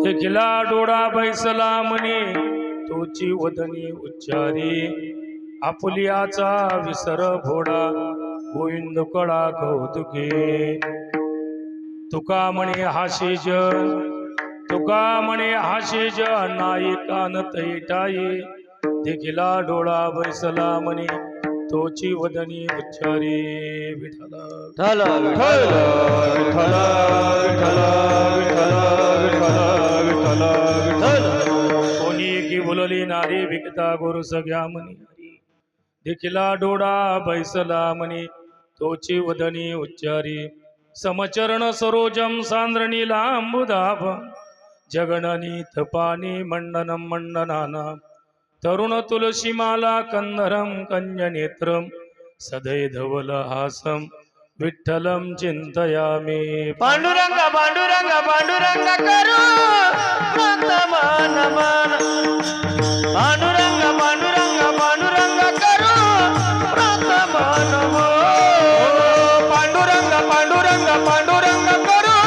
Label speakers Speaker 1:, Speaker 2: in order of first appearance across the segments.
Speaker 1: देखिला डोळा बैसला म्हणे तोची वदनी उच्चारी आपुलियाचा विसर भोडा गोविंद कडा कौतुके तुका म्हणे हाशे जन तुका म्हणे हाशे जन नायकान तैटाई देखिला डोळा बैसला म्हणे तोची वदनी उच्चारी विठला
Speaker 2: विठ्ठल विठ्ठल विठ्ठल विठ्ठल विठ्ठल विठ्ठल विठ्ठल
Speaker 1: कोणी की बोलली नारी विकता गोर सगळ्या म्हणे देखिला डोळा बैसला म्हणे तोची वदनी उच्चारी समचरण सरोजम सांद्रणी लांबुदाभ जगणनी थपानी मंडनम मंडनाना तरुण तुलसीमाला कंदरम कन्यनेत्रम सदै धवल हासम विठ्ठलम चिंतयामी
Speaker 2: पांडुरंग पांडुरंग पांडुरंग करू प्रथमान मन पांडुरंग पांडुरंग पांडुरंग करू प्रथमान मन पांडुरंग पांडुरंग पांडुरंग करू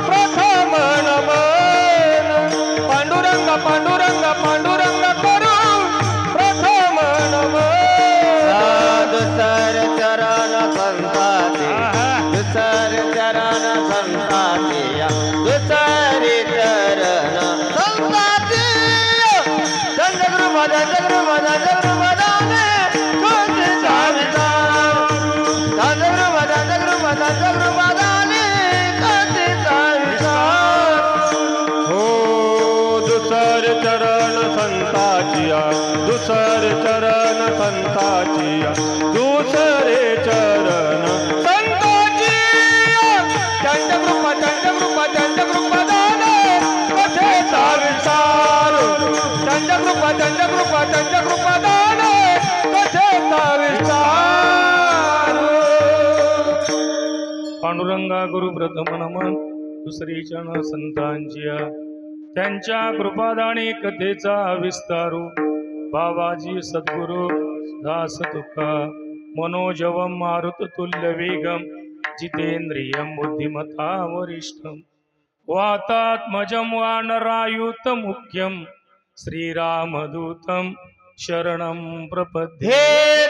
Speaker 2: प्रथमान मन पांडुरंग पांडुरंग पांडुरंग करू प्रथमान मन दुसर चरण संताती दुसर चरण संताती दुसरी चरण संताती चंद्रगुरु चंद्रगुरु मदाने कोणते चावितार चंद्रगुरु मदाने कोणते चावितार हो दुसर चरण संताचिया दुसर चरण संताचिया दुसरे चरण संताचिया चंद्रगुरु दाने कथे चावितार चंद्रगुरु दाने कथे चावितार
Speaker 1: पांडुरंगा गुरु प्रथम नमन दुसरी चरण संतांच्या त्यांच्या कृपादानी कथेचा विस्तारू बाबाजी सद्गुरु दास तुका मनोजवम मारुत तुल्य वेगम जितेंद्रियम बुद्धिमता वरिष्ठम वातात्मजम वानरायुत मुख्यम श्रीरामदूतम शरणं प्रपद्ये
Speaker 2: हे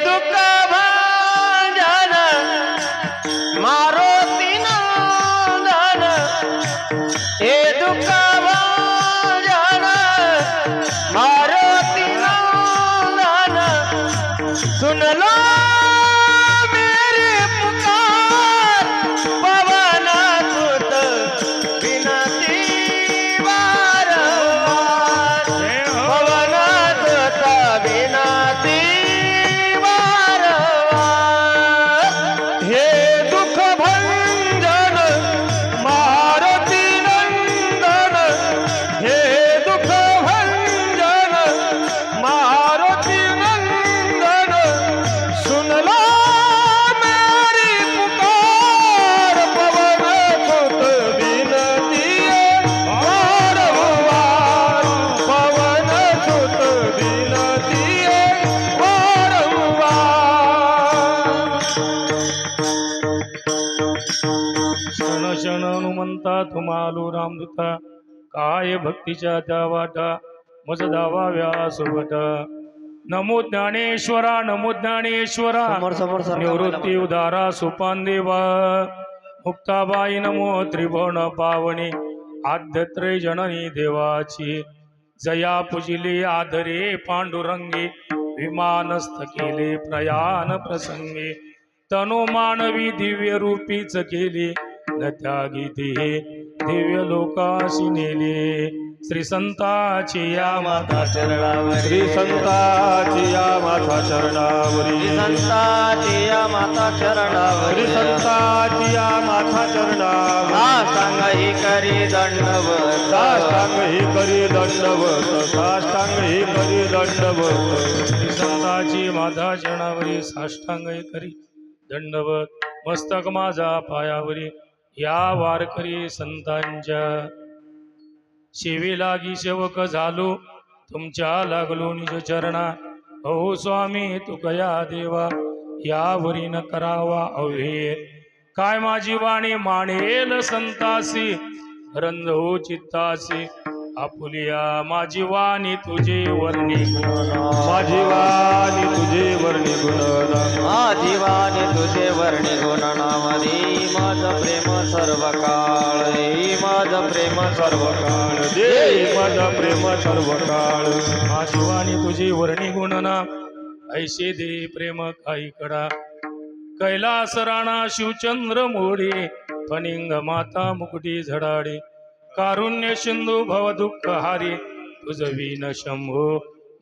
Speaker 2: दुःख भांजन मारुती नंदन हे दुःख भांजन मारुती नंदन सुन लो मेरी पुकार पवन सुत विनती वारंवार पवन सुत विनती वारंवार हे दुःख भंजन मारुती नंदन हे दुःख भंजन मारुती नंदन सुन लो मेरी पुकार पवन सुत विनती वारंवार पवन सुत विनती वारंवार
Speaker 1: क्षण क्षण हनुमंता तुम्हालू रामदूता काय भक्तीच्या त्या वाटा मज दावा व्यासोबट नमो ज्ञानेश्वरा नमो ज्ञानेश्वरा
Speaker 2: समोर समोर सर
Speaker 1: निवृत्ती उदारा सुपान देवा मुक्ताबाई नमो त्रिभुवन पावनी आद्यत्रय जननी देवाची जया पुजिले आदरे पांडुरंगे विमानस्थ केले प्रयाण प्रसंगे तनो मानवी दिव्य रूपीच केले न त्यागी हे दिव्य लोकाशी नेले श्री संताची या माता
Speaker 2: चरणावरी
Speaker 1: श्री संताची या माता चरणावरी
Speaker 2: संताची या माता
Speaker 1: श्री
Speaker 2: चरणावरी
Speaker 1: संताची या माता चरणावरी
Speaker 2: साष्टांग ही करी दंडवत
Speaker 1: साष्टांग ही करी दंडवत साष्टांग ही करी दंडवत श्री संताची माता चरणावरी साष्टांग ही करी दंडवत मस्तक माझा पायावरी या वारकरी संतांच्या सेवे लागी सेवक झालो तुमच्या लागलो निज चरणा हो स्वामी तुकया देवा यावरी न करावा अव्हेर काय माझी वाणी मानेल संतासी रंज हो चित्तासी आपुलिया माझी वाणी तुझे वर्णी
Speaker 2: माझी वाणी तुझे वर्णी गुणना माझी वाणी तुझे वर्णी गुणनामधी माझं प्रेम सर्व काळ माझं प्रेम सर्व काळ
Speaker 1: दे
Speaker 2: माझं प्रेम सर्व काळ
Speaker 1: माझी वाणी तुझी वर्णी गुणना ऐसे दे प्रेम काही कडा कैलास राणा शिवचंद्र मोडे फनिंग माता मुकुटी झडाडे कारुण्य सिंधू भव दुःख हारी तुझ वीन शंभो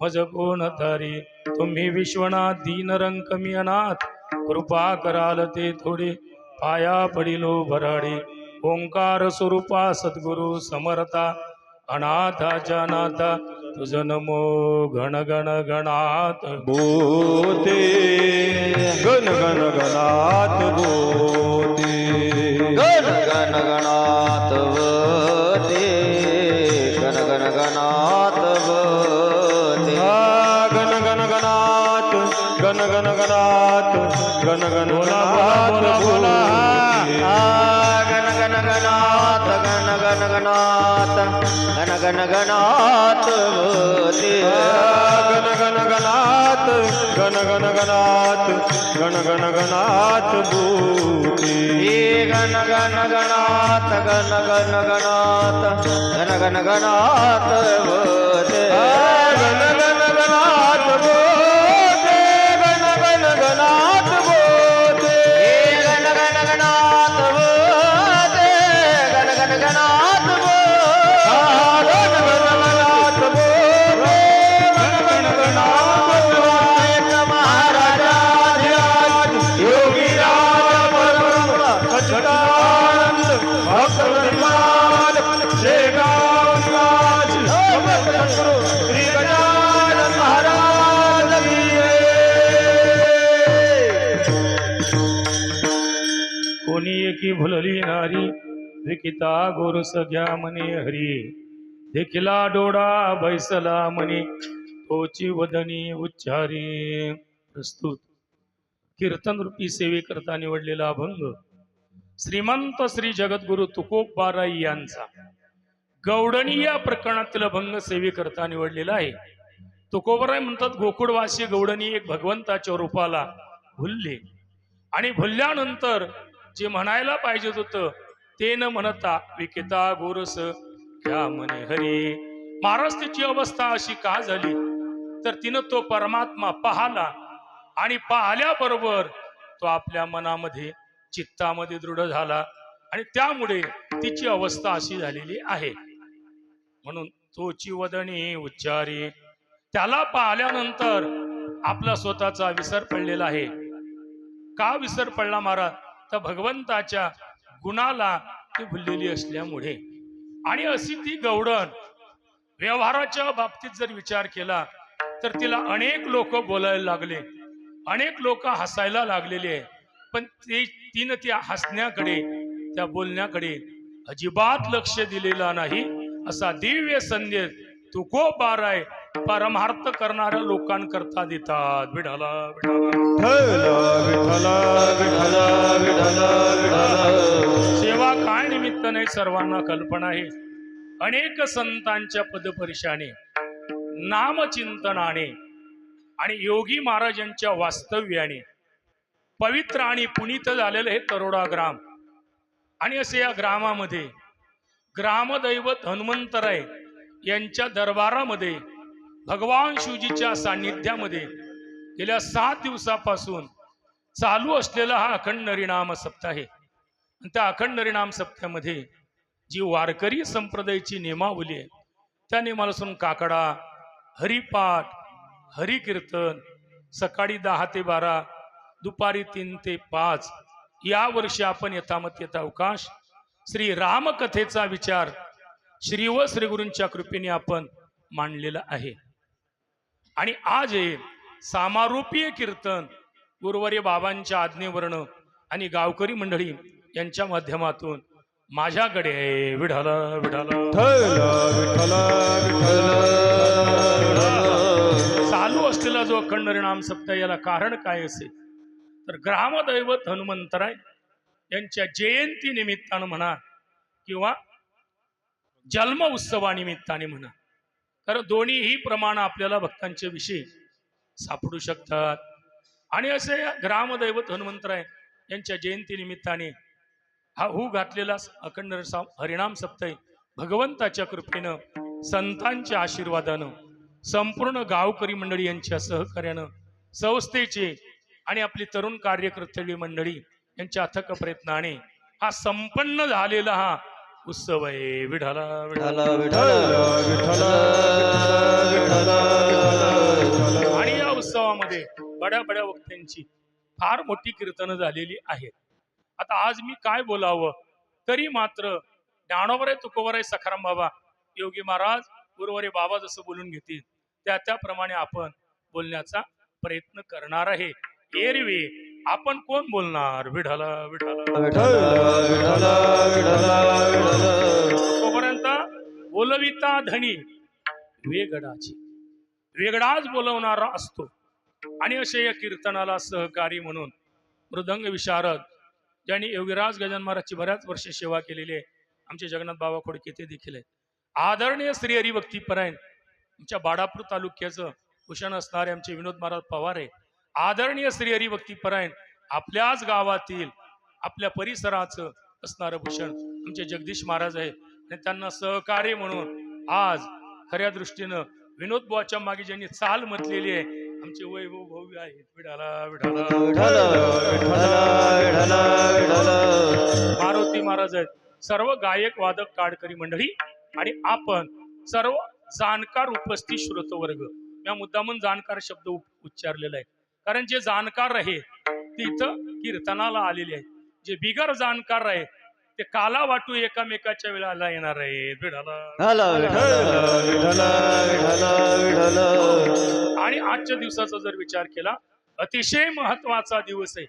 Speaker 1: मज कोण तारी तुम्ही विश्वनाथ दीन रंक मी अनाथ कृपा कराल ते थोडे पाया पडिलो भराडे ओंकार स्वरूपा सद्गुरु समर्था अनाथाच्या नाथा तुझ नमो गण गण गणात
Speaker 2: बोते गण गण गणात बोते गण गण गणात बोते गण गण गणात बोते गण गण गणात गण गण गणात गण गण
Speaker 1: बोला बोला
Speaker 2: गण गण गणात गण गण गणात गण गण गणात बोते गण गण गणात गण गण गणात गण गण गणात बोते गण गण गणात गण गण गणात गण गण गणात बोते गण गण गणात बोते गण गण गणात बोते गण गण गणात बोते गण गण गणात
Speaker 1: कोणी एकी भुलली नारी विकिता गोरस घ्या म्हणे हरी देखिला डोळा बैसला म्हणे तोची वदनी उच्चारी. प्रस्तुत कीर्तन रूपी सेवेकरता निवडलेला अभंग श्रीमंत श्री जगद्गुरु तुकोबाराई यांचा गौडणी या प्रकरणातील अभंग सेवेकरता निवडलेला आहे. तुकोबाराई म्हणतात, गोकुळवासी गौडणी एक भगवंताच्या रूपाला भुलले आणि भुलल्यानंतर जे म्हणायला पाहिजे होतं ते न म्हणता विकिता गोरस घ्या म्हणे हरी. महाराज तिची अवस्था अशी का झाली तर तिनं तो परमात्मा पाहला आणि पाहिल्याबरोबर तो आपल्या मनामध्ये चित्तामध्ये दृढ झाला आणि त्यामुळे तिची अवस्था अशी झालेली आहे. म्हणून तोची वदनी उच्चारी, त्याला पाहिल्यानंतर आपला स्वतःचा विसर पडलेला आहे. का विसर पडला महाराज तर भगवंताच्या गुणाला ती भुललेली असल्यामुळे. आणि अशी ती गौडण व्यवहाराच्या बाबतीत जर विचार केला तर तिला अनेक लोक बोलायला लागले, अनेक लोक हसायला लागलेले आहे, पण तिनं त्या हसण्याकडे त्या बोलण्याकडे अजिबात लक्ष दिलेला नाही. असा दिव्य संदेश तुकोबाराय परमार्थ करणाऱ्या लोकांकरता देतात. विठाला सेवा काय निमित्त नाही सर्वांना कल्पना आहे. अनेक संतांच्या पदपरिशाने नामचिंतनाने आणि योगी महाराजांच्या वास्तव्याने पवित्र आणि पुनीत झालेलं हे तरोडा ग्राम. आणि असे या ग्रामामध्ये ग्रामदैवत हनुमंतराय यांच्या दरबारामध्ये भगवान शिवजीच्या सान्निध्यामध्ये गेल्या 7 दिवसापासून चालू असलेला हा अखंड हरिनाम सप्ताह आहे. त्या अखंड हरिनाम सप्ताहामध्ये जी वारकरी संप्रदायाची नियमावली आहे त्या नियमानुसार काकडा, हरिपाठ, हरिकीर्तन सकाळी 10 ते 12, दुपारी 3 ते 5. या वर्षी आपण यथामत अवकाश श्री रामकथेचा विचार श्री व श्री गुरूंच्या कृपेने आपण मांडलेला आहे. आणि आज हे सामारूपीय कीर्तन गुरुवर्य बाबांच्या आज्ञेवरनं आणि गावकरी मंडळी यांच्या माध्यमातून माझ्याकडे आहे. विठाला विठाला चालू असलेला जो अखंड हरिनाम सप्ताह याला कारण काय असेल तर ग्रामदैवत हनुमंतराय यांच्या जयंती निमित्तानं म्हणा किंवा जन्म उत्सवानिमित्ताने म्हणा, तर दोन्हीही प्रमाण आपल्याला भक्तांच्या विषयी सापडू शकतात. आणि असे ग्रामदैवत हनुमंतराय यांच्या जयंती निमित्ताने हा हू घातलेला अखंड हरिनाम सप्ताह भगवंताच्या कृपेनं, संतांच्या आशीर्वादानं, संपूर्ण गावकरी मंडळी यांच्या सहकार्यानं, संस्थेचे आणि आपली तरुण कार्यकर्ते मंडळी यांच्या अथक प्रयत्नाने हा संपन्न झालेला हा उत्सव आहे. विठाला
Speaker 2: विठ्ठल
Speaker 1: विठाला.
Speaker 2: विठ्ठल विठ्ठल विठ्ठल.
Speaker 1: आणि या उत्सवामध्ये बड्या बड्या वक्त्यांची फार मोठी कीर्तनं झालेली आहेत. आता आज मी काय बोलावं तरी मात्र ज्ञानोबरे तुकोबरे सखाराम बाबा योगी महाराज गुरुवारी बाबा जसं बोलून घेतील त्याप्रमाणे आपण बोलण्याचा प्रयत्न करणार आहे. एरवी आपण कोण बोलणार? विठाला विठाला
Speaker 2: विठ्ठल विठ्ठल विठ्ठल.
Speaker 1: तोपर्यंत बोलविता धनी वेगळाची वेगळाच बोलवणारा असतो. आणि असे या कीर्तनाला सहकारी म्हणून मृदंग विशारद ज्यांनी योगीराज गजानन महाराजची बऱ्याच वर्ष सेवा केलेली आहे आमचे जगन्नाथ बाबा खोडके ते देखील आहेत. आदरणीय श्री हरिभक्तीपरायण आमच्या बाडापूर तालुक्याचं भूषण असणारे आमचे विनोद महाराज पवार आहे. आदरणीय श्री हरिभक्तीपरायण आपल्याच गावातील आपल्या परिसराचं असणारं भूषण आमचे जगदीश महाराज आहे. आणि त्यांना सहकार्य म्हणून आज खऱ्या दृष्टीनं विनोद बुवाच्या मागे ज्यांनी चाल म्हटलेली आहे आमचे वैभव भव्य आहेत. विठाला विठाला
Speaker 2: विठ्ठल विठ्ठल विठ्ठल विठ्ठल.
Speaker 1: मारुती महाराज आहेत. सर्व गायक वादक काडकरी मंडळी आणि आपण सर्व जाणकार उपस्थित श्रोत वर्ग. या मुद्दामून जाणकार शब्द उच्चारलेला आहे कारण जे जाणकार आहे ते इथं कीर्तनाला आलेले आहेत. जे बिगर जाणकार आहे ते काला वाटू एकामेकाच्या वेळाला येणार आहे.
Speaker 2: विठ्ठल विठ्ठल विठ्ठल विठ्ठल.
Speaker 1: आणि आजच्या दिवसाचा जर विचार केला अतिशय महत्वाचा दिवस आहे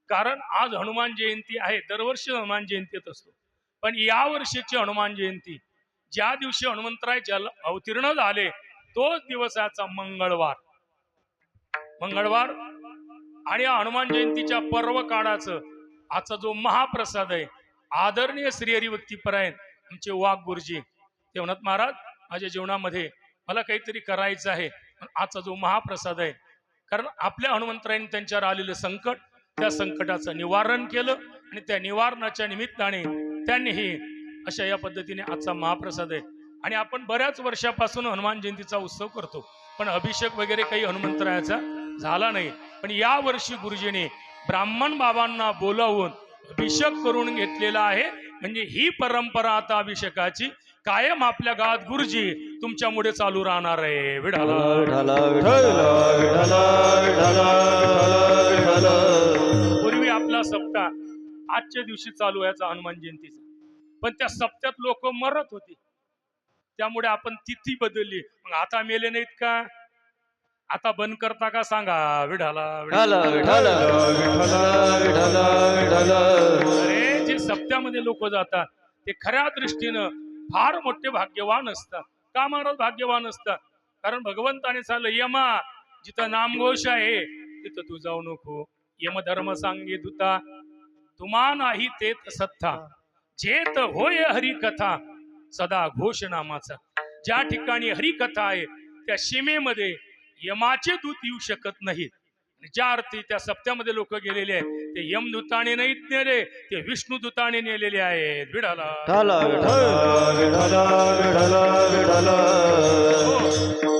Speaker 1: कारण आज हनुमान जयंती आहे. दरवर्षी हनुमान जयंतीत असतो पण या वर्षीची हनुमान जयंती ज्या दिवशी हनुमंतराय जल अवतीर्ण झाले तोच दिवसाचा मंगळवार. आणि या हनुमान जयंतीच्या पर्व काळाचं आजचा जो महाप्रसाद आहे आदरणीय श्री हरिभक्तीपरायण आमचे वाघ गुरुजी ते म्हणत महाराज माझ्या जीवनामध्ये मला काहीतरी करायचं आहे. आजचा जो महाप्रसाद आहे कारण आपल्या हनुमंतरायांनी त्यांच्यावर आलेलं संकट त्या संकटाचं निवारण केलं आणि त्या निवारणाच्या निमित्ताने त्यांनीही अशा या पद्धतीने आजचा महाप्रसाद आहे. आणि आपण बऱ्याच वर्षापासून हनुमान जयंतीचा उत्सव करतो पण अभिषेक वगैरे काही हनुमंतरायाचा झाला नाही. पण या वर्षी गुरुजीने ब्राह्मण बाबांना बोलावून अभिषेक करून घेतलेला आहे. म्हणजे ही परंपरा आता अभिषेकाची कायम आपल्या गावात गुरुजी तुमच्यामुळे चालू राहणार आहे. विठाला
Speaker 2: विठ्ठल विठ्ठल विठ्ठल विठ्ठल.
Speaker 1: पूर्वी आपला सप्ताह आजच्या दिवशी चालू व्हायचा हनुमान जयंतीचा पण त्या सप्त्यात लोक मरत होती त्यामुळे आपण तिथी बदलली. मग आता मेले नाहीत का? आता बंद करता का सांगा? विठाला
Speaker 2: विठ्ठल विठ्ठल विठ्ठल विठ्ठल विठ्ठल.
Speaker 1: अरे जे सप्त्यामध्ये लोक जातात ते खऱ्या दृष्टीनं फार मोठे भाग्यवान असतात. का महाराज भाग्यवान असतात? कारण भगवंताने सांगितलं यमा जिथं नामघोष आहे तिथं तू जाऊ नको. यम धर्म सांगे दूता तुम्हा नाही तेत सत्ता जेत होय हरिकथा सदा घोष नामाचा. ज्या ठिकाणी हरिकथा आहे त्या सीमेमध्ये यमाचे दूत येऊ शकत नाहीत. ज्या अर्थी त्या सप्त्यामध्ये लोक गेलेले आहेत ते यमदूताने नाहीत नेले ते विष्णू दूताने नेलेले आहेत. विठाला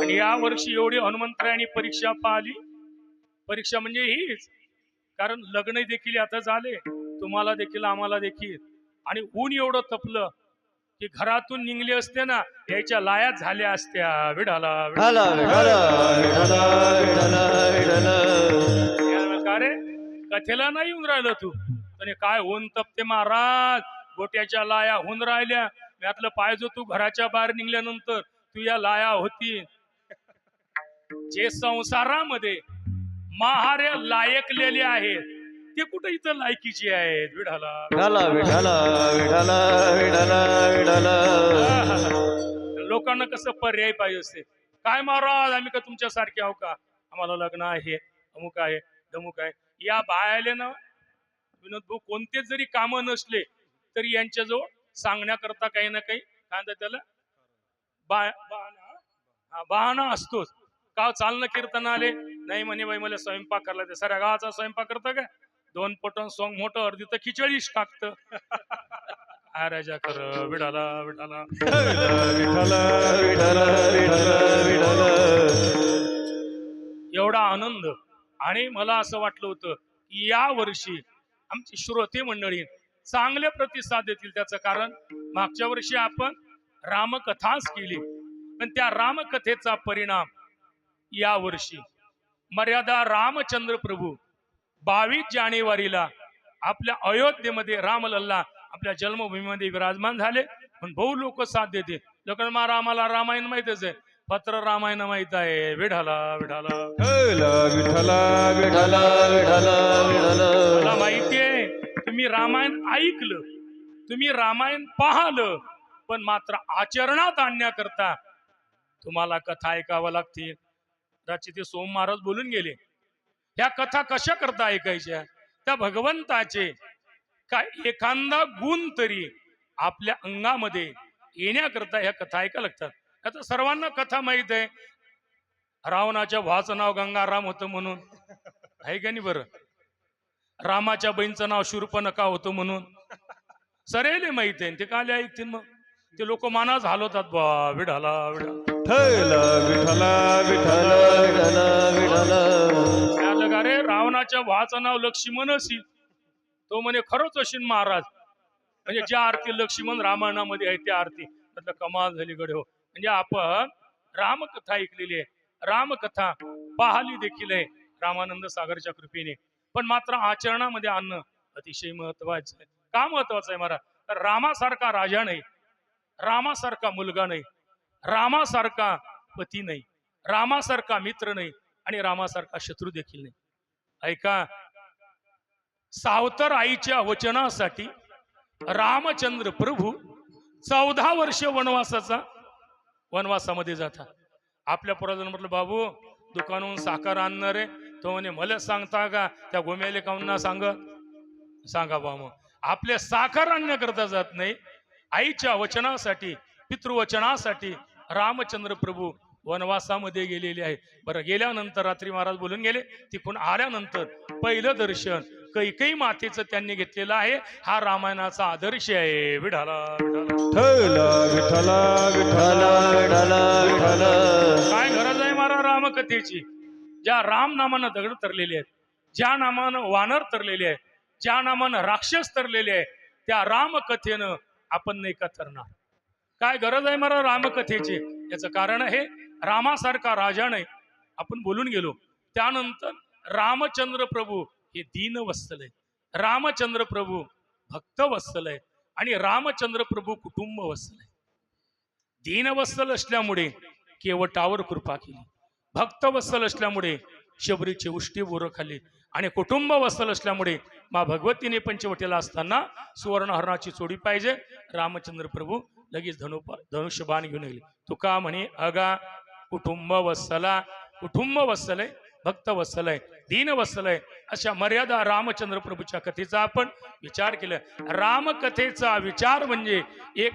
Speaker 1: आणि या वर्षी एवढी हनुमंतरायांनी परीक्षा पाहिली. परीक्षा म्हणजे हीच कारण लग्न देखील आता झाले तुम्हाला देखील आम्हाला देखील. आणि ऊन एवढं तपलं की घरातून निघले असते ना याच्या लाया झाल्या असत्या. विठाला रे कथेला नाही येऊन राहिलं तू आणि काय ऊन तपते महाराज गोट्याच्या लाया होऊन राहिल्या. यातलं पाहिजे तू घराच्या बाहेर निघल्यानंतर तू या लाया होती. जे संसारामध्ये महारे लायकलेले आहेत ते कुठे इथं लायकीची आहेत. विठाला लोकांना कसं पर्याय पाहिजे असते. काय महाराज आम्ही का तुमच्यासारखे आहो का? आम्हाला लग्न आहे अमुक आहे धमुक आहे. या बायाले ना विनोद भाऊ कोणतेच जरी कामं नसले तरी यांच्याजवळ सांगण्याकरता काही ना काही काय म्हणतात त्याला बहाणा. हा, बहाणा असतोच. का चालणं कीर्तन आले नाही म्हणे बाई मला स्वयंपाक करायला ते साऱ्या गावाचा स्वयंपाक करतं का 2 पटन सोंग मोठं अर्धी तर खिचडीच टाकतं. हा राजा खरं विठाला विठाला
Speaker 2: विठ्ठल विठ्ठल विठ्ठल विठ्ठल.
Speaker 1: एवढा आनंद. आणि मला असं वाटलं होतं की या वर्षी आमची श्रोते मंडळी चांगले प्रतिसाद देतील. त्याचं कारण मागच्या वर्षी आपण रामकथाच केली, पण त्या रामकथेचा परिणाम या वर्षी मर्यादा रामचंद्र प्रभू 22 जानेवारीला आपल्या अयोध्येमध्ये रामलल्ला आपल्या जन्मभूमीमध्ये विराजमान झाले. पण बहु लोक साथ देते. लोकांना आम्हाला रामायण माहितच आहे, पत्र रामायण माहित आहे. विठाला विठाला
Speaker 2: विठ्ठल विठ्ठल विठ्ठल विठ्ठल.
Speaker 1: मला माहितीये तुम्ही रामायण ऐकलं, तुम्ही रामायण पाहलं, पण मात्र आचरणात आणण्याकरता तुम्हाला कथा ऐकाव्या लागतील. रात्री ते सोम महाराज बोलून गेले, ह्या कथा कशा करता ऐकायच्या? त्या भगवंताचे काय एखादा गुण तरी आपल्या अंगामध्ये येण्याकरता ह्या कथा ऐकायला लागतात. आता सर्वांना कथा माहित आहे, रावणाच्या भावाचं नाव गंगाराम होतं म्हणून, आहे का नाही? बरं, रामाच्या बहीणचं नाव शूर्पणखा होतं म्हणून सरेले माहित आहे. ते काले ऐकतील मग ते लोक मानाच हलवतात. बा विठाला विठाला
Speaker 2: विठ्ठल विठ्ठल विठ्ठल विठ्ठल.
Speaker 1: अरे रावणाच्या भावाचं नाव लक्ष्मणच. तो म्हणे खरंच अश्विन महाराज, म्हणजे ज्या आरती लक्ष्मण रामायणामध्ये आहे त्या आरती म्हटलं कमाल झाली गडे हो. म्हणजे आपण रामकथा ऐकलेली आहे, रामकथा पाहिली देखील आहे रामानंद सागरच्या कृपेने, पण मात्र आचरणामध्ये आणणं अतिशय महत्वाचं आहे. का महत्वाचं आहे महाराज? तर रामासारखा राजा नाही, रामासारखा मुलगा नाही, रामासारखा पती नाही, रामासारखा मित्र नाही, आणि रामासारखा शत्रू देखील नाही. ऐका, सावतर आईच्या वचनासाठी रामचंद्र प्रभू 14 वर्ष वनवासामध्ये जातात. आपल्या पुरातन म्हटलं बाबू दुकानाहून साखर आणणार आहे, तो म्हणे मला सांगता का त्या गोम्याले काऊन सांगा बा. मग आपल्या साखर आणण्याकरता जात नाही, आईच्या वचनासाठी पितृवचनासाठी रामचंद्र प्रभू वनवासामध्ये गेलेले आहे. बरं, गेल्यानंतर रात्री महाराज बोलून गेले, तिकडून आल्यानंतर पहिलं दर्शन कैकेयी मातेचं त्यांनी घेतलेलं आहे. हा रामायणाचा आदर्श आहे. विठाला विठाला
Speaker 2: विठ्ठल विठ्ठल विठ्ठल विठ्ठल.
Speaker 1: काय गरज आहे महाराज रामकथेची? ज्या राम नामानं दगड तरलेले आहेत, ज्या नामानं वानर तरलेले आहेत, ज्या नामानं राक्षस तरलेले आहे, त्या रामकथेनं आपण नाही का तरणार? काय गरज आहे महाराज रामकथेची? याचं कारण आहे रामासारखा राजा नाही. आपण बोलून गेलो. त्यानंतर रामचंद्र प्रभू हे दीन वत्सल आहे, रामचंद्र प्रभू भक्त वत्सल आहे, आणि रामचंद्र प्रभू कुटुंब वत्सल आहे. दीन वत्सल असल्यामुळे केवटावर कृपा केली, भक्त वत्सल असल्यामुळे शबरीची उष्टी बोरं खाल्ली, आणि कुटुंब वत्सल असल्यामुळे मा भगवतीने पंचवटीला असताना सुवर्णहरणाची चोडी पाहिजे. रामचंद्र प्रभू लगेच धनुष्यबाण घेऊन गेले. तुका म्हणे अगा कुटुंब वत्सला, कुटुंब वत्सल आहे, भक्त वत्सल आहे, दीन वत्सल आहे. अशा मर्यादा रामचंद्र प्रभूच्या कथेचा आपण विचार केला. रामकथेचा विचार म्हणजे एक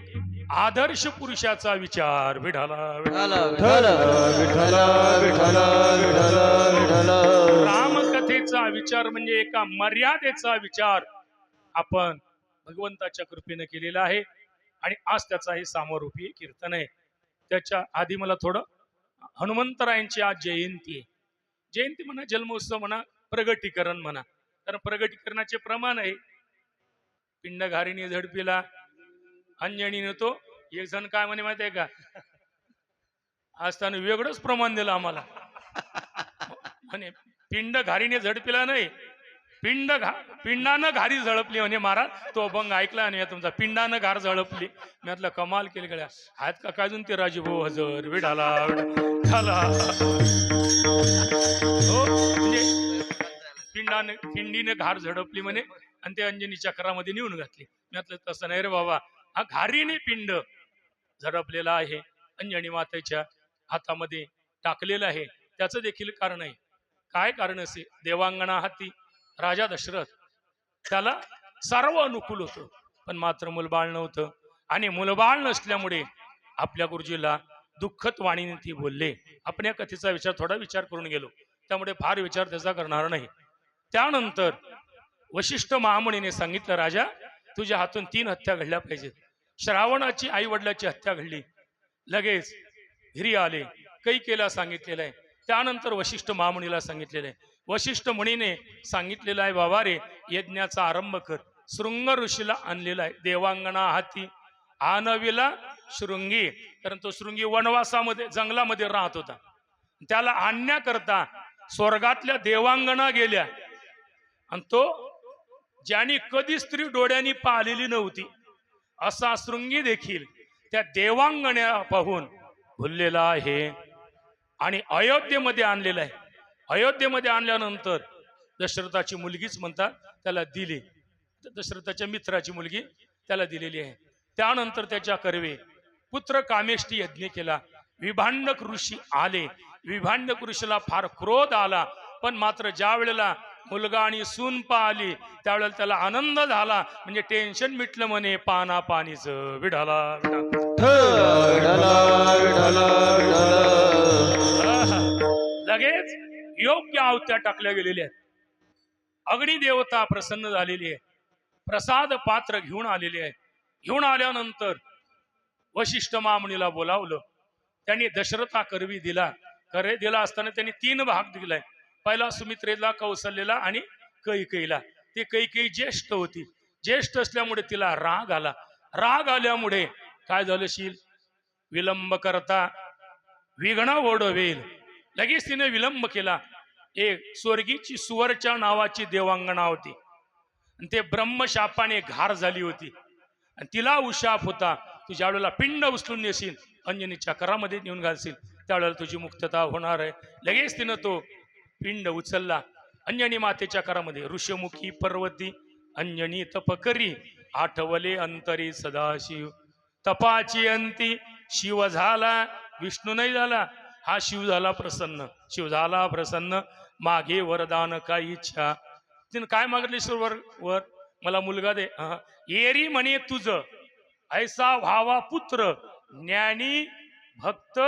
Speaker 1: आदर्श पुरुषाचा विचार. विठाला
Speaker 2: विठ्ठल विठ्ठल विठ्ठल विठ्ठल विठ्ठल.
Speaker 1: रामकथेचा विचार म्हणजे एका मर्यादेचा विचार आपण भगवंताच्या कृपेने केलेला आहे. आणि आज त्याचा हे सामरूपी कीर्तन आहे. त्याच्या आधी मला थोडं हनुमंतरायांची आज जयंती आहे. जयंती म्हणा, जन्मोत्सव म्हणा, प्रगटीकरण म्हणा, कारण प्रगटीकरणाचे प्रमाण आहे. पिंडघारीने झडपिला अंजनीने तो. एक जण काय म्हणे माहिती आहे का, आज त्यानं वेगळंच प्रमाण दिलं आम्हाला. म्हणे पिंड घारीने झडपिला नाही, पिंडानं घारी झळपली म्हणे महाराज. तो अभंग ऐकला आणि तुमचा पिंडानं घार झळपली. मी म्हटलं कमाल केली गड्या. आहेत का काय अजून ते राजूभाऊ हजर? विठाला विठाला. हो, म्हणजे पिंडीने घार झडपली म्हणे आणि ते अंजनी चक्रामध्ये नेऊन घातली. मी म्हटलं तसं नाही रे बाबा, हा घारीने पिंड झडपलेला आहे, अंजनी मातेच्या हातामध्ये टाकलेलं आहे. त्याचं देखील कारण आहे. काय कारण असे? देवांगणा हाती राजा दशरथ, त्याला सर्व अनुकूल होतं, पण मात्र मुलबाळ नव्हतं. आणि मुलबाळ नसल्यामुळे आपल्या गुरुजीला दुःखद वाणीने ती बोलले. आपण या कथेचा थोडा विचार करून गेलो, त्यामुळे फार विचार त्याचा करणार नाही. त्यानंतर वशिष्ठ महामुनीने सांगितलं, राजा तुझ्या हातून 3 हत्या घडल्या पाहिजेत. श्रावणाची आई वडिलाची हत्या घडली, लगेच घरी आले, कैकेयीला सांगितलेलं आहे. त्यानंतर वशिष्ठ महामुनीला सांगितलेलं आहे. वशिष्ठ मुनीने सांगितलेलं आहे, बाबा रे यज्ञाचा आरंभ कर. शृंग ऋषीला आणलेला आहे. देवांगणा हाती आणविला शृंगी, कारण तो शृंगी वनवासामध्ये जंगलामध्ये राहत होता. त्याला आणण्याकरता स्वर्गातल्या देवांगणा गेल्या आणि तो ज्याने कधी स्त्री डोळ्यांनी पाहिलेली नव्हती असा शृंगी देखील त्या देवांगण्या पाहून भुललेला आहे आणि अयोध्येमध्ये आणलेला आहे. अयोध्येमध्ये आणल्यानंतर दशरथाची मुलगीच म्हणतात त्याला दिली, दशरथाच्या मित्राची मुलगी त्याला दिलेली आहे. त्यानंतर त्याच्या कर्वे पुत्र कामेष्टी यज्ञ केला. विभांडक ऋषी आले. विभांडक ऋषीला फार क्रोध आला, पण मात्र ज्या वेळेला मुलगा आणि सून पाहिली त्यावेळेला त्याला आनंद झाला, म्हणजे टेन्शन मिटलं म्हणे पाना पाणीच. विढाला लगेच योग्य आहुत्या टाकल्या गेलेल्या आहेत. अग्निदेवता प्रसन्न झालेली आहे. प्रसाद पात्र घेऊन आलेले आहे. घेऊन आल्यानंतर वशिष्ठ महामुनीला बोलावलं. त्यांनी दशरथा करवी दिला. करे दिला असताना त्यांनी 3 भाग दिलाय. पहिला सुमित्रेला, कौशल्यला आणि कैकेयीला. ती कैकेयी ज्येष्ठ होती. ज्येष्ठ असल्यामुळे तिला राग आला. राग आल्यामुळे काय झालं, शील विलंब करता विघ्न ओढवेल. लगेच तिने विलंब केला. एक स्वर्गीची सुवरच्या नावाची देवांगणा होती आणि ते ब्रह्मशापाने घार झाली होती आणि तिला उशाप होता. तू ज्या वेळेला पिंड उचलून नेशील, अंजनीच्या करामध्ये नेऊन घालशील, त्यावेळेला तुझी मुक्तता होणार आहे. लगेच तिनं तो पिंड उचलला. अंजनी मातेच्या करामध्ये ऋषमुखी पर्वती अंजनी तप करी आठवले अंतरी सदाशिव. तपाची अंती शिव झाला, विष्णू नाही झाला, हा शिव झाला प्रसन्न. शिव झाला प्रसन्न. मागे वरदान काय इच्छा. तिने काय मागितले, वर मला मुलगा दे. एरी म्हणे तुझ ऐसा व्हावा पुत्र, ज्ञानी भक्त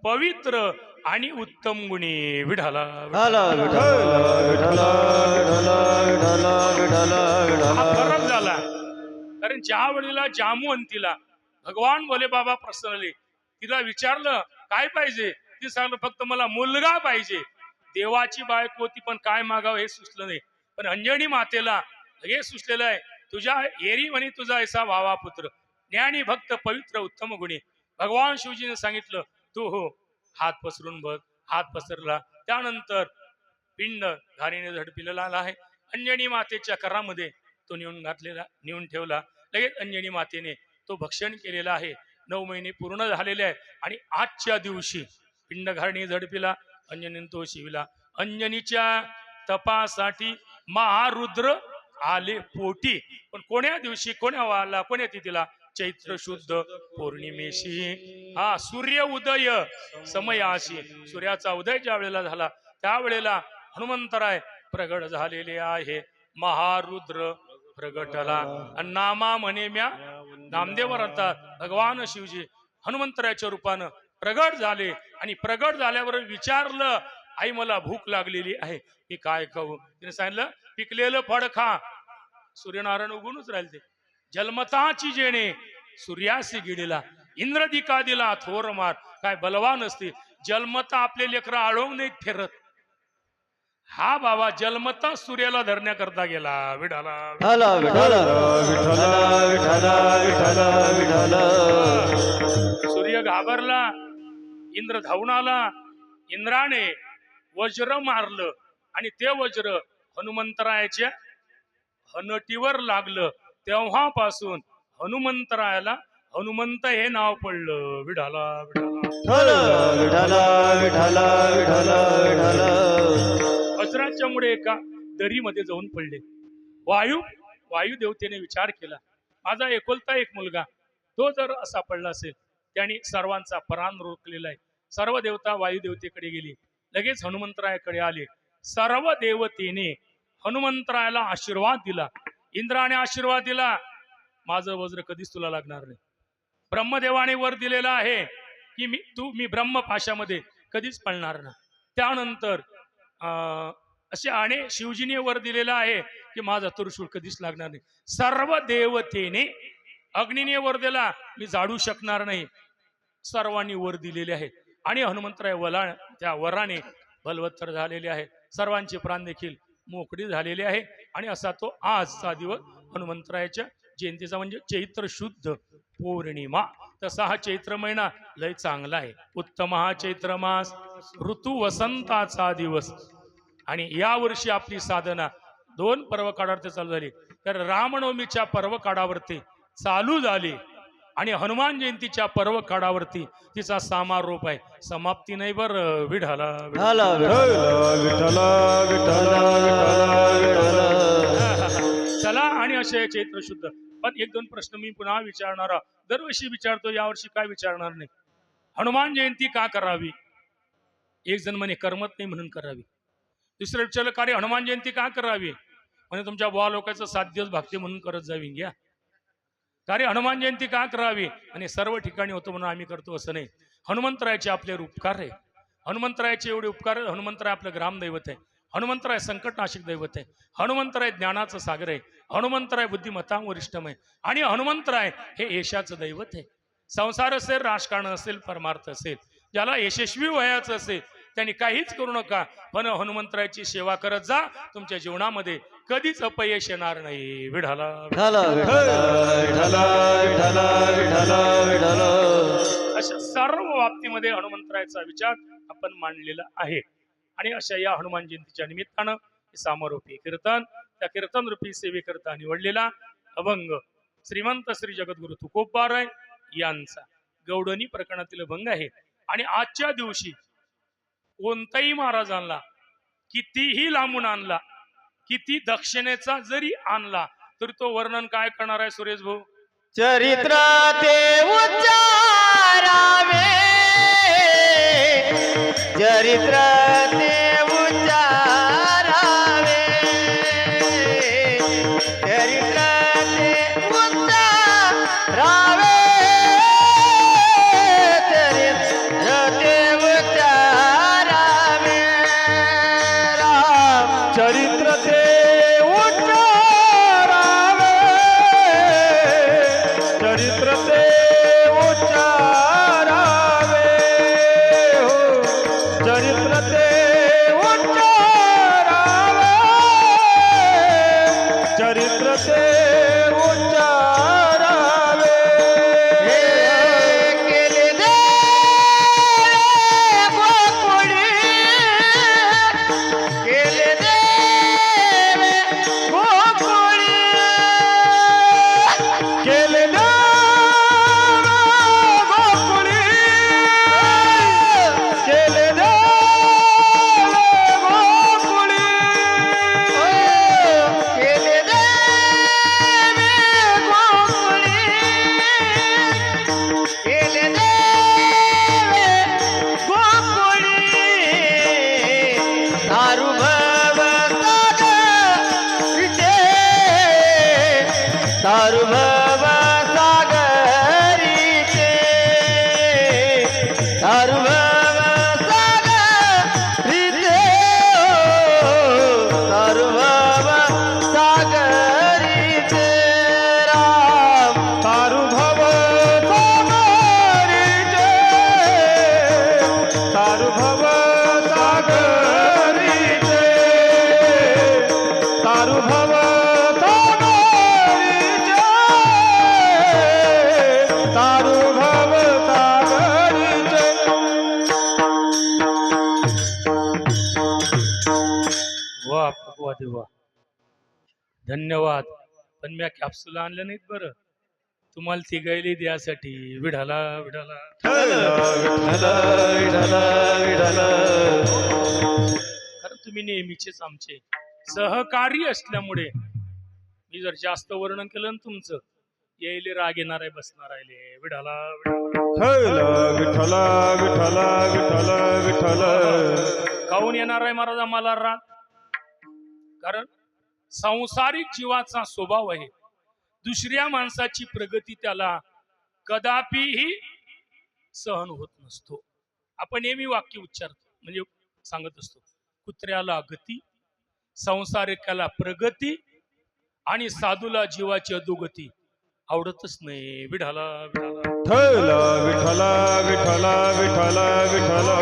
Speaker 1: पवित्र आणि उत्तम गुणी. विढाला फरक झाला. कारण ज्या वेळेला जामवंतीला भगवान भोले बाबा प्रसन्न, तिला विचारलं काय पाहिजे, ती सांगलं फक्त मला मुलगा पाहिजे. देवाची बायको होती, पण काय मागावं हे सुचलं नाही. पण अंजनी मातेला हे सुचलेलं आहे, तुझ्या एरी म्हणे तुझा ऐसा व्हावा पुत्र, ज्ञानी भक्त पवित्र उत्तम गुणी. भगवान शिवजीने सांगितलं तू हो, हात पसरून बघ. हात पसरला. त्यानंतर पिंड घारीने झडपिलेला आहे. अंजनी मातेच्या करामध्ये तो नेऊन ठेवला. लगेच अंजनी मातेने तो भक्षण केलेला आहे. 9 महिने पूर्ण झालेले आहेत आणि आजच्या दिवशी पिंड घारणी झडपिला, अंजनीने तो शिविला. अंजनीच्या तपासाठी महारुद्र आले पोटी. पण कोण्या दिवशी, कोण्या वाला, कोण्या तिथीला? चैत्र शुद्ध पौर्णिमेशी. हा सूर्य उदय समयाशी. सूर्याचा उदय ज्या वेळेला झाला त्यावेळेला हनुमंतराय प्रगट झालेले आहे. महारुद्र प्रगटला आणि नामा म्हणे म्या नामदेव राहतात. भगवान शिवजी हनुमंतरायच्या रूपानं प्रगट झाले आणि प्रगट झाल्यावर विचारलं, आई मला भूक लागलेली आहे, मी काय खाऊ? तिने सांगितलं पिकलेलं फळ खा. सूर्यनारायण उगूनच राहिले. ते जन्मताची जेणे सूर्यासी गिडीला, इंद्रदिका दिला थोर मार. काय बलवान असते, जन्मता आपले लेकर आळवून नाही ठेरत. हा बाबा जन्मता सूर्याला धरण्याकरता गेला. विठाला सूर्य घाबरला, इंद्र धावून आला. इंद्राने वज्र मारलं आणि ते वज्र हनुमंतरायाच्या हनटीवर लागलं. तेव्हापासून हनुमंतरायाला हनुमंत हे नाव पडलं. विठाला वज्राच्या मुळे एका दरीमध्ये जाऊन पडले. वायू देवतेने विचार केला, माझा एकुलता एक मुलगा, तो जर असा पडला असेल, त्याने सर्वांचा प्राण रोखलेला आहे. सर्व देवता वायू देवतेकडे गेली. लगेच हनुमंतरायाकडे आले. सर्व देवतेने हनुमंतरायाला आशीर्वाद दिला. इंद्राने आशीर्वाद दिला, माझं वज्र कधीच तुला लागणार नाही. ब्रह्मदेवाने वर दिलेला आहे की मी ब्रह्मपाशामध्ये कधीच पळणार ना. त्यानंतर असे अनेक शिवजीने वर दिलेला आहे की माझा त्रिशूळ कधीच लागणार नाही. सर्व देवतेने अग्नीने वर दिला, मी जाडू शकणार नाही. सर्वांनी वर दिलेले आहेत आणि हनुमंतराय त्या वराने बलवत्तर झालेले आहे. सर्वांचे प्राण देखील मोकळी झालेले आहे. आणि असा तो आजचा दिवस हनुमंतरायाच्या जयंतीचा म्हणजे चैत्र शुद्ध पौर्णिमा. तसा हा चैत्र महिना लय चांगला आहे. उत्तम हा चैत्र मास, ऋतू वसंताचा दिवस. आणि या वर्षी आपली साधना 2 पर्व काळावरती चालू झाली. तर रामनवमीच्या पर्व काळावरती चालू झाली आणि हनुमान जयंतीच्या पर्व काळावरती तिचा समारोप आहे. समाप्ती नाही बर. विढाला
Speaker 2: विठ्ठल विठ्ठल विठ्ठल
Speaker 1: चला. आणि असे चैत्र शुद्ध. पण 1-2 प्रश्न मी पुन्हा विचारणार. दरवर्षी विचारतो, यावर्षी काय विचारणार नाही. हनुमान जयंती का करावी? एक जण म्हणे करमत नाही म्हणून करावी. दुसरं विचारलं का रे हनुमान जयंती का करावी? म्हणजे तुमच्या बुवा लोकांचं 7 दिवस भक्ती म्हणून करत जावी घ्या. का रे हनुमान जयंती का करावी? आणि सर्व ठिकाणी होतो म्हणून आम्ही करतो असं नाही. हनुमंतरायाचे आपले उपकार आहे. हनुमंतरायाचे एवढे उपकार. हनुमंतराय आपलं ग्रामदैवत आहे. हनुमंतराय संकटनाशिक दैवत आहे. हनुमंतराय ज्ञानाचं सागर आहे. हनुमंतराय बुद्धिमत्ता वरिष्ठम आहे. आणि हनुमंतराय हे यशाचं दैवत आहे. संसार असेल, राजकारण असेल, परमार्थ असेल, ज्याला यशस्वी व्हायचं असेल त्यांनी काहीच करू नका, पण हनुमंतरायाची सेवा करत जा. तुमच्या जीवनामध्ये कधीच अपयश येणार नाही. विढाला अशा सर्व बाबतीमध्ये हनुमंतरायाचा विचार आपण मांडलेला आहे. आणि अशा या हनुमान जयंतीच्या निमित्तानं समारोपी कीर्तन, त्या कीर्तन रूपी सेवेकरता निवडलेला अभंग श्रीमंत श्री जगद्गुरु तुकोबाराय यांचा गौडणी प्रकरणातील अभंग आहे. आणि आजच्या दिवशी कोणताही महाराजांना कितीही लांबून आणला, किती दक्षिणेचा जरी आणला, तरी तो वर्णन काय करणार आहे सुरेश भाऊ?
Speaker 2: चरित्र ते उच्चारावे, चरित्र ते उच्चारावे, चरित्र ते उच्चारावे, चरित्र ते उच्चारावे. राम
Speaker 1: चरित्र ते
Speaker 2: चरित्र ते उच्चारावे, हो चरित्र ते उच्चारावे, चरित्र ते उच्चारावे. हे केले देव गोकुळी, केले देव गोकुळी, केले सार्वभव सागरीचे, सार्वभव सागरीचे, सार्वभव सागरीचे. राम सार्वभव सागरीचे, सार्वभव सागरीचे, सार्वभव
Speaker 1: देवा धन्यवाद. पण मी कॅप्सूल आणलं नाहीत बरं, तुम्हाला ती गायली द्यासाठी. विढाला विढाला कारण तुम्ही नेहमीचेच आमचे सहकारी असल्यामुळे मी जर जास्त वर्णन केलं ना तुमचं, यायले राग येणार आहे, बसणार आहे. विढाला
Speaker 2: विठ्ठला विठ्ठला विठ्ठला विठ्ठला
Speaker 1: काहून येणार आहे महाराज आम्हाला राग? कारण संसारिक जीवाचा स्वभाव आहे. दुसऱ्या माणसाची प्रगती त्याला कदापिही सहन होत नसतो. आपण नेहमी वाक्य उच्चारतो म्हणजे सांगत असतो, कुत्र्याला गती, संसारिकाला प्रगती आणि साधूला जीवाची अधोगती आवडतच नाही. विढाला विढाला
Speaker 2: विठ्ठला विठ्ठला विठ्ठला विठ्ठला विठ्ठला.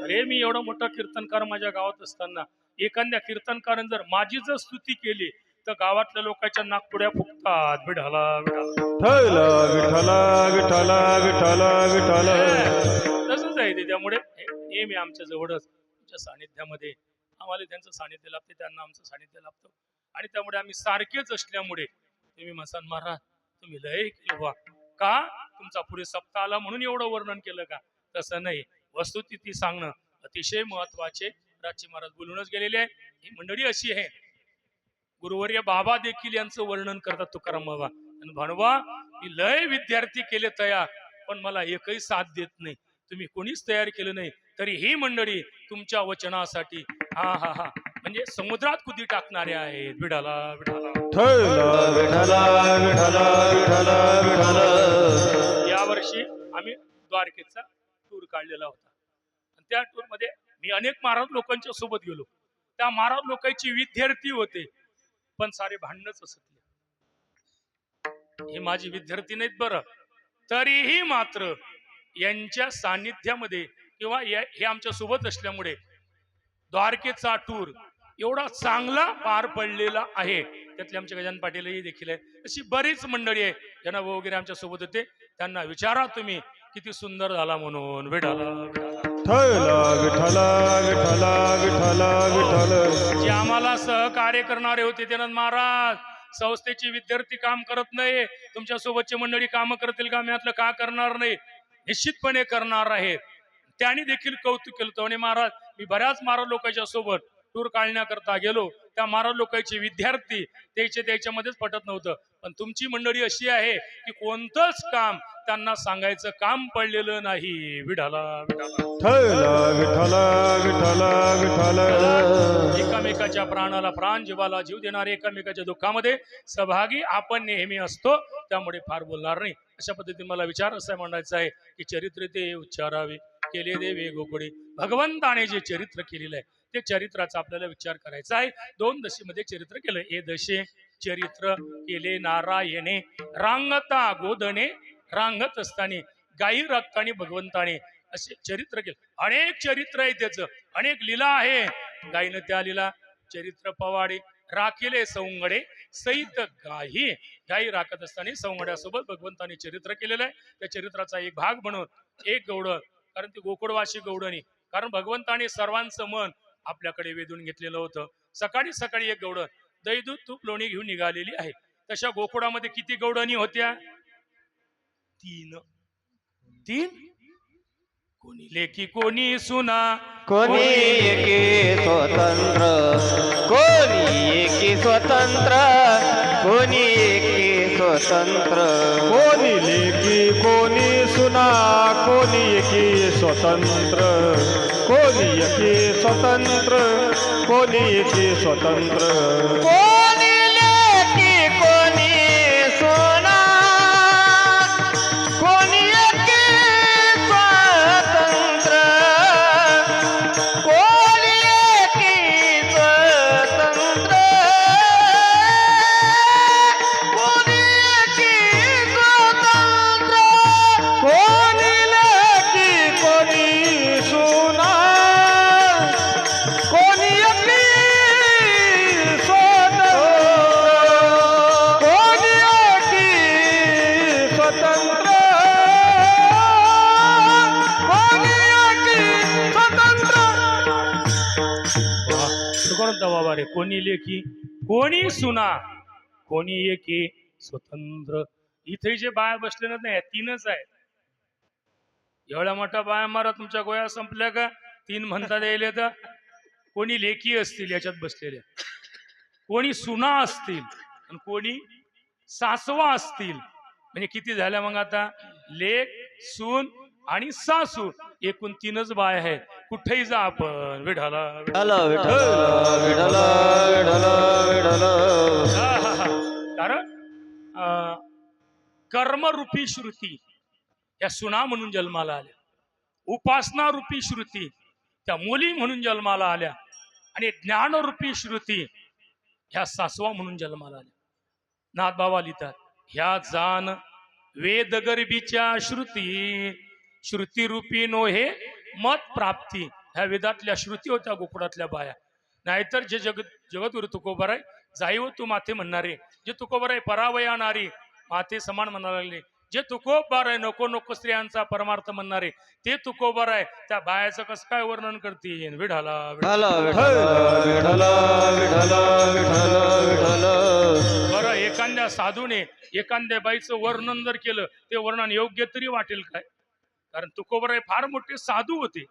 Speaker 1: अरे मी एवढा मोठा कीर्तनकार माझ्या गावात असताना एखाद्या कीर्तनकाराने जर माझी जर स्तुती केली तर गावातल्या लोकांच्या नाकपुड्या फुगतात. विढाला विढाला
Speaker 2: विठ्ठला विठ्ठला विठ्ठला विठ्ठला.
Speaker 1: तसंच आहे ते. त्यामुळे नेहमी आमच्या जवळच तुमच्या सानिध्यामध्ये आम्हाला त्यांचं सानिध्य लाभते, त्यांना आमचं सानिध्य लाभतं. आणि त्यामुळे आम्ही सारखेच असल्यामुळे तुम्ही मसान महाराज तुम्ही लय केलं वा का तुमचा पुढे सप्ताह आला म्हणून एवढं वर्णन केलं का? तसं नाही. वस्तुस्थिती सांगणं अतिशय महत्वाचे. राजची महाराज बोलूनच गेलेले आहे. ही मंडळी अशी आहे. गुरुवर्य बाबा देखील यांचं वर्णन करतात तुकाराम बाबा. आणि भानवा मी लय विद्यार्थी केले तयार पण मला एकही साथ देत नाही. तुम्ही कोणीच तयार केलं नाही तरी ही मंडळी तुमच्या वचनासाठी हा हा हा म्हणजे समुद्रात कुदी टाकणारे आहेत. विढाला विढाला
Speaker 2: विठ्ठला विठ्ठला विठ्ठला विठ्ठला.
Speaker 1: यावर्षी आम्ही द्वारकेचा टूर काढलेला होता. आणि त्या टूर मध्ये मी अनेक महाराज लोकांच्या सोबत गेलो. त्या महाराज लोकांचे विद्यार्थी होते पण सारे भांडणच असतले. हे माझी विद्यार्थी नाहीत बरं, तरीही मात्र यांच्या सानिध्यामध्ये किंवा हे आमच्या सोबत असल्यामुळे द्वारकेचा टूर एवढा चांगला पार पडलेला आहे. त्यातले आमचे गजानन पाटीलही देखील आहे. अशी बरीच मंडळी आहे. ज्यांना वगैरे आमच्या सोबत होते त्यांना विचारा तुम्ही किती सुंदर झाला म्हणून. विढाला
Speaker 2: विठ्ठला विठ्ठला विठ्ठला विठ्ठला.
Speaker 1: जे आम्हाला सहकार्य करणारे होते त्यानं महाराज संस्थेची विद्यार्थी काम करत नाही, तुमच्या सोबतची मंडळी काम करतील का? मी यातलं का करणार नाही, निश्चितपणे करणार आहेत. त्यांनी देखील कौतुक केलं. आणि महाराज मी बऱ्याच महाराज लोकांच्या सोबत टूर काढण्याकरता गेलो. त्या महाराज लोकांचे विद्यार्थी त्याच्यामध्येच पटत नव्हतं. पण तुमची मंडळी अशी आहे की कोणतंच काम त्यांना सांगायचं काम पडलेलं नाही. विढाला
Speaker 2: विठ्ठला विठ्ठला विठ्ठला.
Speaker 1: एकामेकाच्या प्राणाला प्राण, जीवाला जीव देणारे, एकामेकाच्या दुःखामध्ये सहभागी आपण नेहमी असतो. त्यामुळे फार बोलणार नाही. अशा पद्धतीने मला विचार असा मांडायचा आहे की चरित्र ते उच्चारावे केले देवे गोकुळे. भगवंताने जे चरित्र केलेलं आहे ते चरित्राचा आपल्याला विचार करायचा आहे. 2 दशेमध्ये चरित्र केलं. हे दशे चरित्र केले नारायणे रांगता गोदणे, रांगत असताना गायी राखताना भगवंताने असे चरित्र केले. अनेक चरित्र आहे, त्याचं अनेक लीला आहे. गायीनं त्या लीला चरित्र पवाडे राखिले सौंगडे सहित गायी. गायी राखत असताना सौंगड्यासोबत भगवंताने चरित्र केलेलं आहे. त्या चरित्राचा एक भाग म्हणून एक गौड, कारण ती गोकुळवासी गौडणी, कारण भगवंताने सर्वांचं मन आपल्याकडे वेधून घेतलेलं होतं. सकाळी सकाळी एक गौड दही दूध तूप लोणी घेऊन निघालेली आहे. तशा गोकुळामध्ये किती गौडणी होत्या? 3 कोणी लेकी कोणी सुना,
Speaker 2: कोणी एकी स्वतंत्र, कोणी एकी स्वतंत्र, कोणी एकी स्वतंत्र. कोणी लेकी कोणी सुना, कोणी एकी स्वतंत्र, कोणी एकी स्वतंत्र, कोणी एकी स्वतंत्र. कोणी लेकी कोणी सुना, कोणी एकी स्वतंत्र, कोणी एकी स्वतंत्र, कोणी एकी स्वतंत्र, कोणी लेकी कोणी सुना, कोणी एकी स्वतंत्र, कोणी एकी स्वतंत्र, कोणी एकी स्वतंत्र.
Speaker 1: बाबा रे. कोणी लेखी कोणी सुना, कोणी एकी स्वतंत्र. इथे जे बाया बसले नाही 3च आहेत. एवढ्या मोठा बाया मारा तुमच्या गोया संपल्या का? 3 म्हणता द्यायला तर कोणी लेखी असतील याच्यात बसलेल्या, कोणी सुना असतील आणि कोणी सासवा असतील. म्हणजे किती झाल्या मग आता? लेक, सून आणि सासू, एकूण 3च बाय आहेत. कुठेही जा आपण. विढाला
Speaker 2: विठ्ठला विठ्ठला विठ्ठला विठ्ठला.
Speaker 1: कारण कर्मरूपी श्रुती या सुना म्हणून जन्माला आल्या, उपासना रूपी श्रुती त्या मुली म्हणून जन्माला आल्या, आणि ज्ञानरूपी श्रुती ह्या सासवा म्हणून जन्माला आल्या. नाथबाबा लिहितात, ह्या जाण वेदगर्भीच्या श्रुती, श्रुतीरूपी नोहे मत प्राप्ती. ह्या वेदातल्या श्रुती होत्या गोकुळातल्या बाया. नाहीतर जे जगतगुरु तुकोबर आहे, जाईव तू माथे म्हणणारे, जे तुकोबर आहे परावया नारी माते समान म्हणायला लागले, जे तुकोबर आहे नको नको स्त्रियांचा परमार्थ म्हणणारे ते तुकोबर आहे. त्या बायाचं कसं काय वर्णन करतील? विढाला
Speaker 2: विठ्ठल विठ्ठल विठ्ठल विठ्ठल विठ्ठल.
Speaker 1: बरं, एखाद्या साधूने एखाद्या बाईचं वर्णन जर केलं ते वर्णन योग्य तरी वाटेल काय? कारण तुकोबर आहे फार मोठे साधू होते,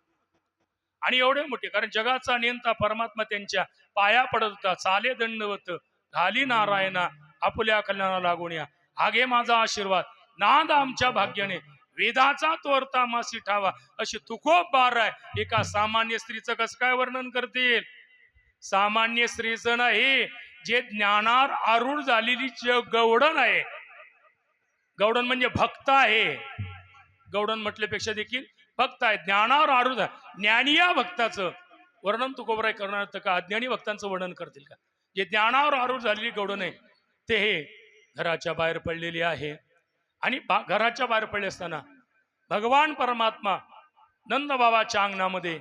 Speaker 1: आणि एवढे मोठे, कारण जगाचा नियंता परमात्मा त्यांच्या पाया पडत होता. चाले दंडवत घाली नारायणा आपल्या कल्याणा लागून या, हागे माझा आशीर्वाद नाद आमच्या भाग्याने वेदाचा तोरता मासी ठावा. अशी तुकोबार आहे. एका सामान्य स्त्रीचं कसं काय वर्णन करतील? सामान्य स्त्रीचं नाही, जे ज्ञानावर आरूढ झालेली गवडण आहे. गवडण म्हणजे भक्त आहे. गवडण म्हटल्यापेक्षा देखील भक्त आहे, ज्ञानावर आरूढ आहे. ज्ञानी या भक्ताचं वर्णन तुकोबर आहे करणार तर का अज्ञानी भक्तांचं वर्णन करतील का? जे ज्ञानावर आरूढ झालेली गवडण आहे ते हे घराच्या बाहेर पडलेली आहे. आणि घराच्या बाहेर पडले असताना भगवान परमात्मा नंद बाबाच्या अंगणामध्ये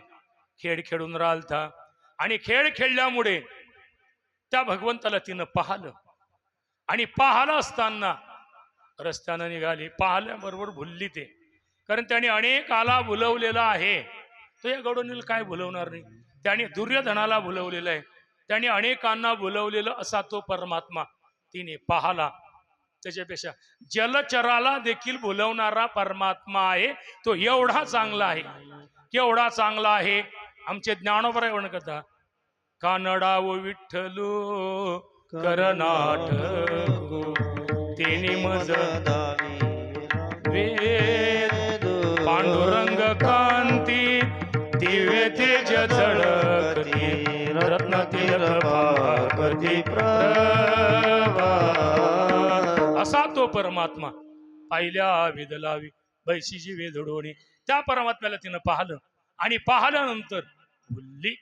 Speaker 1: खेळ खेळून राहिलता, आणि खेळ खेळल्यामुळे त्या भगवंताला तिनं पाहिलं, आणि पाहिलं असताना रस्त्यानं निघाली. पाहिल्याबरोबर भुलली ते, कारण त्याने अनेकाला भुलवलेला आहे. तो या गवडणीला काय भुलवणार नाही? त्याने दुर्योधनाला भुलवलेलं आहे, त्याने अनेकांना भुलवलेलं असा तो परमात्मा तिने पाहला. त्याच्यापेक्षा जलचराला देखील भुलवणारा परमात्मा आहे तो एवढा चांगला आहे. केवढा चांगला आहे? आमचे ज्ञानोबा वर्णन करता, कानडावो विठ्ठलो करनाटको तेने मज वेद पांडुरंग कांती दिव्य तेज झळकती रत्न तिलक पाकती प्रभा. असा तो परमात्मा पाहिल्या वेदलावी बैशीची वेधडोणी. त्या परमात्म्याला तिनं पाहिलं, आणि पाहिल्यानंतर भुलली.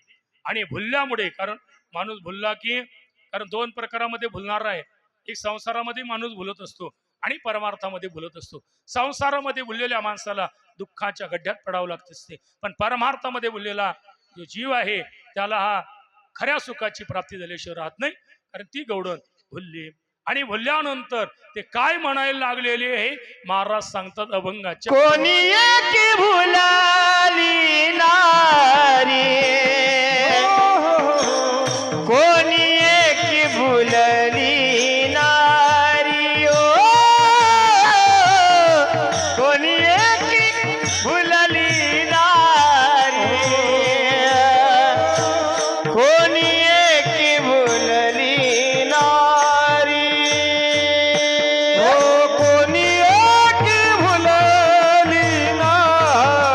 Speaker 1: आणि भुलल्यामुळे, कारण माणूस भुलला की, कारण दोन प्रकारामध्ये भुलणार आहे. एक संसारामध्ये माणूस भुलत असतो, आणि परमार्थामध्ये भुलत असतो. संसारामध्ये भुललेल्या माणसाला दुःखाच्या गड्ड्यात पडावं लागत असते, पण परमार्थामध्ये भुललेला जो जीव आहे त्याला हा खऱ्या सुखाची प्राप्ती झाल्याशिवाय राहत नाही. कारण ती गवडण भुलली, आणि भुलल्यानंतर ते काय म्हणायला लागलेले हे महाराज सांगतात अभंगाच्या.
Speaker 2: कोणी एक भुलाली नारी, कोणी एक भुलली नारी, ओ कोणी एक भुलली नारी, कोणी एक भुलली नारी, ओ कोणी एक भुलली नारी.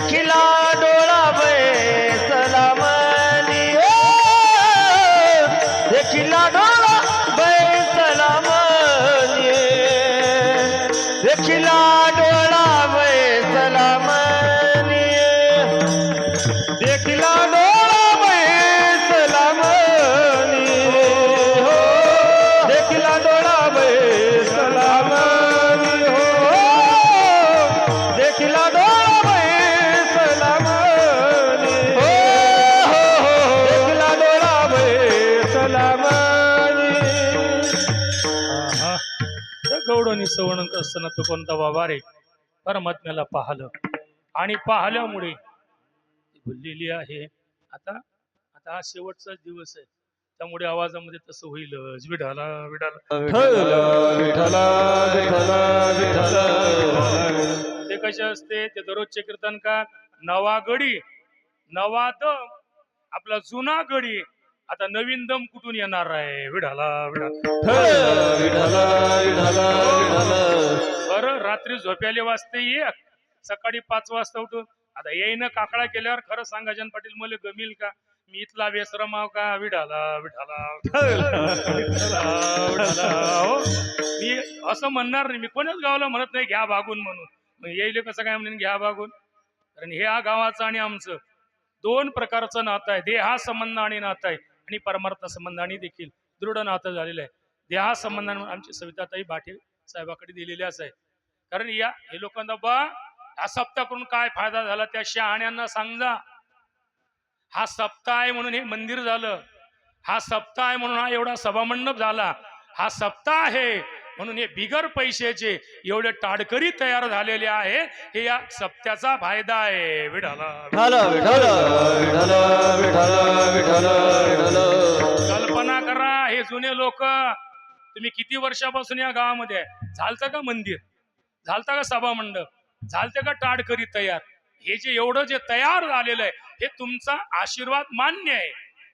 Speaker 2: देखिला डोळा बैसला मनी देखिला डोळा बैसला मनी देखिला डोळा बैसला मनी
Speaker 1: देखिला डोळा बैसला मनी हो देखिला डोळा बैसला मनी हो देखिला डोळा बैसला मनी हो देखिला डोळा बैसला मनी गौडणी सवण असताना तो कोणता बाबा रे परमात्म्याला पाहलं आणि पाहिल्यामुळे भुललेली आहे. आता आता हा शेवटचा दिवस आहे त्यामुळे आवाजामध्ये तसं होईलच. विठाला विठाला
Speaker 2: विठला विठला विठला
Speaker 1: ते कसे असते ते दररोजचे कीर्तनकार नवा गडी नवा दम आपला जुना गडी आता नवीन दम कुठून येणार आहे. विठाला विठाला
Speaker 2: विठला विठला विठला
Speaker 1: बरं रात्री झोप्याले वाजते एक सकाळी 5 वाजता उठून आता येईन काकडा केल्यावर खरं सांगा जन पाटील मला गमील का मी इथला बेसरमाव का. विठाला विठाला हो मी असं म्हणणार नाही. मी कोणाच गावाला म्हणत नाही घ्या भागून म्हणून. मग येईल कसं काय म्हणून घ्या भागून. कारण हे हा गावाचं आणि आमचं 2 प्रकारचं नातं आहे. देहा संबंध आणि नातं आहे आणि परमार्थ संबंधाने देखील दृढ नातं झालेलं आहे. देहा संबंधाने आमची सविताताई भाटे साहेबाकडे दिलेल्याच आहे. कारण या हे लोकांना बा हा सप्ताह करून काय फायदा झाला त्या शहाण्यांना सांगा. हा सप्ताह आहे म्हणून हे मंदिर झालं. हा सप्ताह आहे म्हणून हा एवढा सभामंडप झाला. हा सप्ताह आहे म्हणून हे बिगर पैशाचे एवढे टाडकरी तयार झालेले आहे. हे या सप्त्याचा फायदा आहे. विठाला कल्पना करा हे जुने लोक तुम्ही किती वर्षापासून या गावामध्ये आहे. झालतं का मंदिर झालतं का सभामंडप झालते का टाडकरी तयार. हे जे एवढं जे तयार झालेलं आहे हे तुमचा आशीर्वाद मान्य आहे.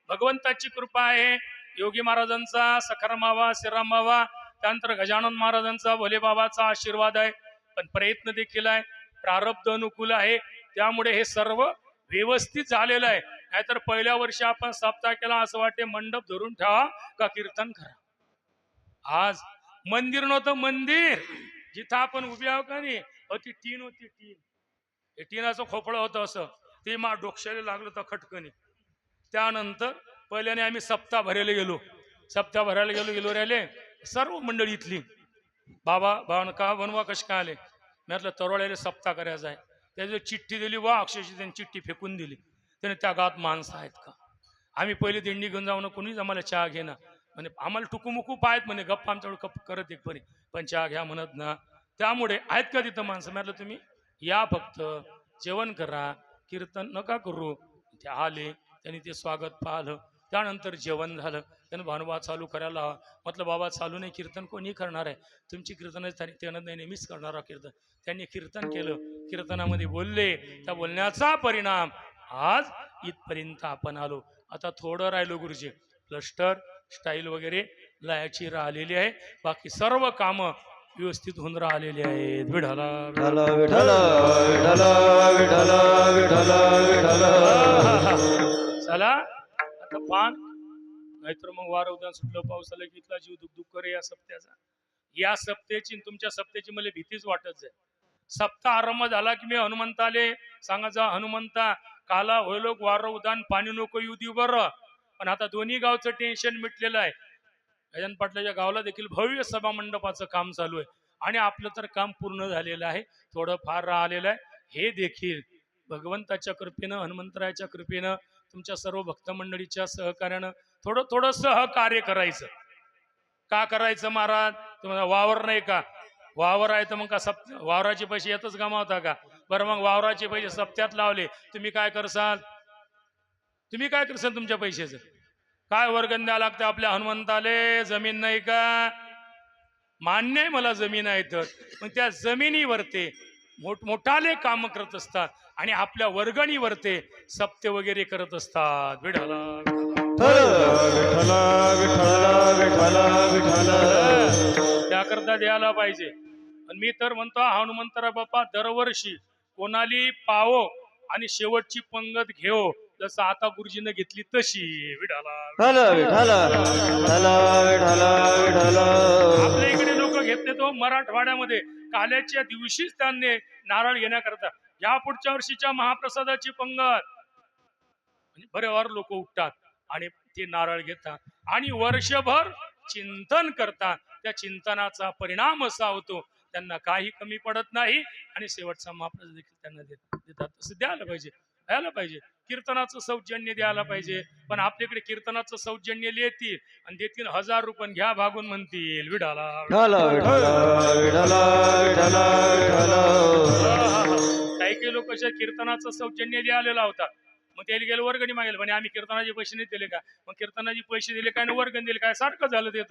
Speaker 1: भगवंताची कृपा आहे. योगी महाराजांचा सखाराम बाबा श्रीराम बाबा त्यानंतर गजानन महाराजांचा भोले बाबाचा आशीर्वाद आहे. पण प्रयत्न देखील आहे. प्रारब्ध अनुकूल आहे. त्यामुळे हे सर्व व्यवस्थित झालेलं आहे. नाहीतर पहिल्या वर्षी आपण सप्ताह केला असं वाटते मंडप धरून ठेवा का कीर्तन करा. आज मंदिर नव्हतं. मंदिर जिथं आपण उभे आहो का नाही ती टीन होती. टीन टीनाचं खोपळं होतं असं ते मा डोक्याला लागलं तर खटकणी. त्यानंतर पहिल्याने आम्ही सप्ताह भरायला गेलो. सप्ताह भरायला गेलो राहिले सर्व मंडळी इथली. बाबा का बनवा कशी काय आले. मी म्हटलं तरोळ्याला सप्ताह करायचा आहे. त्याची चिठ्ठी दिली वा अक्षरशः त्यांनी चिठ्ठी फेकून दिली. त्याने त्या गावात माणसं आहेत का. आम्ही पहिले दिंडी घेऊन जाऊ ना कोणीच आम्हाला चहा घे ना म्हणे. आम्हाला टुकूमुकू पाहत म्हणे गप्पा आमच्याकडे कप करत एक परी पण चहा घ्या म्हणत ना. त्यामुळे आहेत का तिथं माणसं. म्हटलं तुम्ही या फक्त जेवण करा कीर्तन नका करू. ते आले त्यांनी ते स्वागत पाहिलं. त्यानंतर जेवण झालं. त्यानं भानुबा चालू करायला हवा. म्हटलं बाबा चालू नाही कीर्तन कोणी करणार आहे. तुमची कीर्तन त्यानं नाही नेहमीच करणार कीर्तन. त्यांनी कीर्तन केलं. कीर्तनामध्ये बोलले. त्या बोलण्याचा परिणाम आज इथपर्यंत आपण आलो. आता थोडं राहिलो गुरुजी. प्लस्टर स्टाईल वगैरे लायाची राहिलेली आहे. बाकी सर्व कामं व्यवस्थित होऊन राहिलेली आहेत. विठाला चला आता पान नाहीतर मग वार उद्या सुटलं पाऊस आला की इथला जीव दुख करे या सप्त्याचा. या सप्त्याची तुमच्या सप्त्याची मला भीतीच वाटत जाय. सप्ताह आरंभ झाला की मी हनुमंताले सांगायचा हनुमंता काला होईल वार उदान पाणी नको येऊ देऊ बरं. पण आता दोन्ही गावचं टेन्शन मिटलेलं आहे. गजानन पाटलाच्या गावाला देखील भव्य सभा मंडपाचं काम चालू आहे आणि आपलं तर काम पूर्ण झालेलं आहे. थोडं फार राहिलेलं आहे. हे देखील भगवंताच्या कृपेनं हनुमंतरायाच्या कृपेनं तुमच्या सर्व भक्त मंडळीच्या सहकार्यानं थोडं सहकार्य करायचं. का करायचं महाराज. तुम्हाला वावर नाही का. वावर आहे तर मग का वावराचे पैसे येतच गमावता का. बरं मग वावराचे पैसे सप्त्यात लावले तुम्ही काय करसाल. तुमच्या पैशाचं काय वर्गण द्यावं लागतं आपल्या हनुमंताले. जमीन नाही का. मान्य आहे मला जमीन आहे तर मग त्या जमिनीवर ते मोठमोठाले काम करत असतात आणि आपल्या वर्गणीवर ते सप्ते वगैरे करत असतात. विठाला त्याकरता द्यायला पाहिजे. आणि मी तर म्हणतो हनुमंतरा बाप्पा दरवर्षी कोणाली पावो आणि शेवटची पंगत घेऊ जसं आता गुरुजीने घेतली तशी विठाला.
Speaker 2: विठ्ठल विठ्ठल विठ्ठल विठ्ठल.
Speaker 1: आपल्या इकडे लोक घेतले तो मराठवाड्यामध्ये काल्याच्या दिवशीच त्यांनी नारळ घेण्याकरता या पुढच्या वर्षीच्या महाप्रसादाची पंगत म्हणजे बरेवार लोक उठतात आणि ते नारळ घेतात आणि वर्षभर चिंतन करतात. त्या चिंतनाचा परिणाम असा होतो त्यांना काही कमी पडत नाही आणि शेवटचा महाप्रसाद देखील त्यांना देतात. तसं द्यायला पाहिजे कीर्तनाचं सौजन्य द्यायला पाहिजे. पण आपल्याकडे कीर्तनाचं सौजन्य लिहितील आणि देतील 1000 रुपये घ्या भागून म्हणतील विडाला. काही काही लोक अशा कीर्तनाचं सौजन्य लिहायला होता मग त्याला गेलं वर्गणी मागेल म्हणे आम्ही कीर्तनाचे पैसे नाही दिले का. मग कीर्तनाचे पैसे दिले काय वर्गणी दिले काय सारखं झालं ते.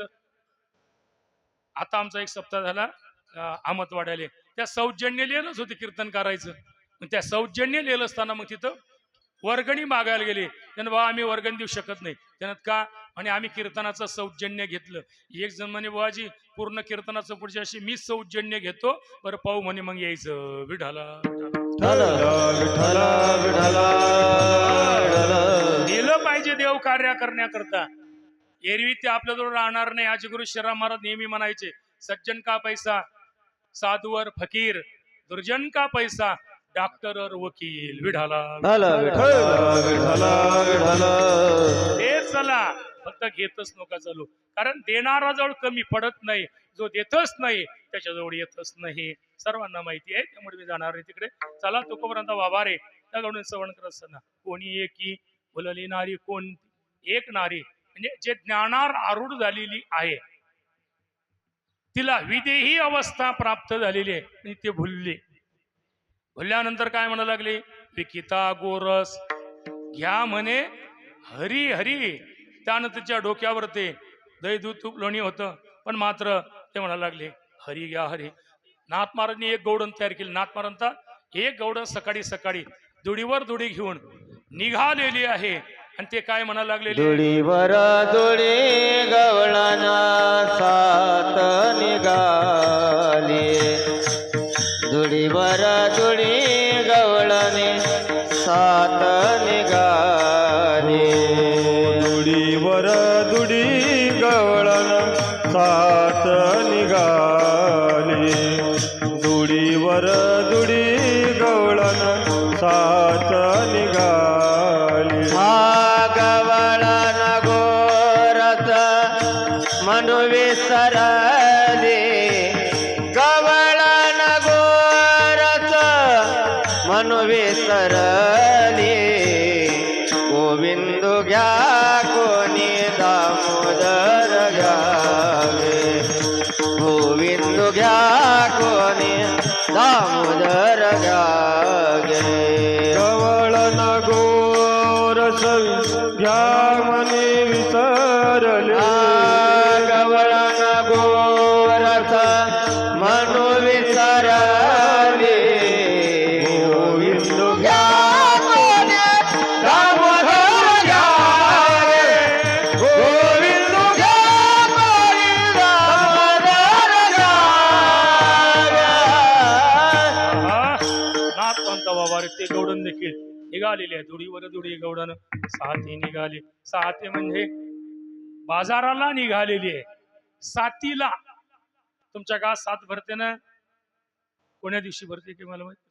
Speaker 1: आता आमचा एक सप्ताह झाला अहमदवाड्याले त्या सौजन्य लिहिलंच होते कीर्तन करायचं. मग त्या सौजन्य लिहिलं असताना मग तिथं वर्गणी मागायला गेले. त्यानं बाबा आम्ही वर्गणी देऊ शकत नाही. त्यानं का आणि आम्ही कीर्तनाचं सौजन्य घेतलं. एक जण म्हणे बाबाजी पूर्ण कीर्तनाचं पुढच्या अशी मी सौजन्य घेतो बरं पाहू म्हणे मग यायचं विठाला. दिलं पाहिजे देव कार्य करण्याकरता. एरवी ते आपल्याजवळ राहणार नाही. आजगुरु श्रीराम महाराज नेहमी म्हणायचे सज्जन का पैसा साधूवर फकीर दुर्जन का पैसा डॉक्टर और वकील विठाला. हे चला फक्त घेतच नका चालू कारण देणारा जवळ कमी पडत नाही. जो देतच नाही त्याच्याजवळ येतच नाही. सर्वांना माहिती आहे त्यामुळे मी जाणार नाही तिकडे. चला तुकोपर्यंत बाबा रे त्याकडून श्रवण करत असताना कोणी एकी बोलली नारी कोण एक नारी म्हणजे जे ज्ञानार आरूढ झालेली आहे तिला विदेही अवस्था प्राप्त झालेली आहे आणि ते भुलल्यानंतर काय म्हणा लागले विकिता गोरस घ्या म्हणे हरी हरी. त्यानं तिच्या डोक्यावर ते दही दूध तूप लोणी होतं पण मात्र ते म्हणा लागले हरी घ्या हरी. नाथ महाराजांनी एक गौडण तयार केली. नाथ महाराजांचा एक गौडण सकाळी सकाळी दुडीवर दुडी घेऊन निघालेली आहे आणि ते काय म्हणा लागले
Speaker 2: दुडीवर दुडी गवळणा सात निघाली. दुडीवर दुडी गवळणे सात निघाली.
Speaker 3: दुडीवर दुडी गवळण सात निघाली. दुडीवर दुडी गवळण सात निघाली.
Speaker 2: हा गवळण गोरस मनु विसरली. गवळण गोरस मनु विसरली. गोविंद घ्या कोणी दामोदर घ्यावे. गोविंद घ्या कोणी दामोदर घ्यावे.
Speaker 3: गवळण गोरस घ्या मने विसरले.
Speaker 2: गवळण गोरस मनु विसरले.
Speaker 3: गोविंद
Speaker 2: घ्या कोणी दामोदर घ्यावे. गोविंद घ्या कोणी दामोदर घ्यावे.
Speaker 1: नाथ पंत बाबा रे ते गौडण देखील निघालेले आहे. दुडीवर दुडी गौडण साथी निघाली. साथी म्हणजे बाजाराला निघालेली आहे. सातीला तुमच्या गावात सात भरते ना कोण्या दिवशी भरते की मला माहिती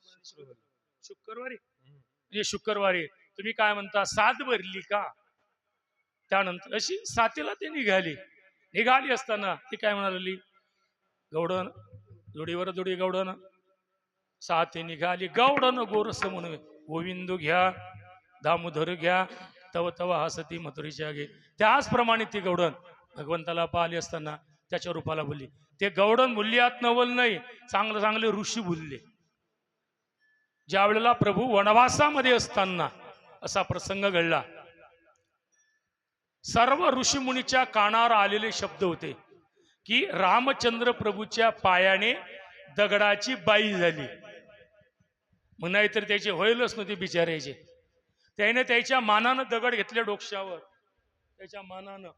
Speaker 1: शुक्रवारी म्हणजे शुक्रवारी तुम्ही काय म्हणता सात भरली का. त्यानंतर अशी सातीला ते निघाली असताना ती काय म्हणाली गौडण दुडीवर दुडी गौडण साथी निघाली. गौडण गोरस म्हणून गोविंद घ्या दामोदर घ्या तव तव हसती मथुरीच्या घे. त्याचप्रमाणे ती गौडण भगवंताला पाहिले असताना त्याच्या रूपाला बोलली. ते गौडण मूल्यात नवल नाही चांगले ऋषी बोलले. ज्या वेळेला प्रभू वनवासामध्ये असताना असा प्रसंग घडला. सर्व ऋषीमुनीच्या कानावर आलेले शब्द होते की रामचंद्र प्रभूच्या पायाने दगडाची बाई झाली. मग नाहीतर त्याचे होईलच नव्हते बिचारायचे. त्याने त्याच्या मानानं दगड घेतले डोक्यावर. त्याच्या मानानं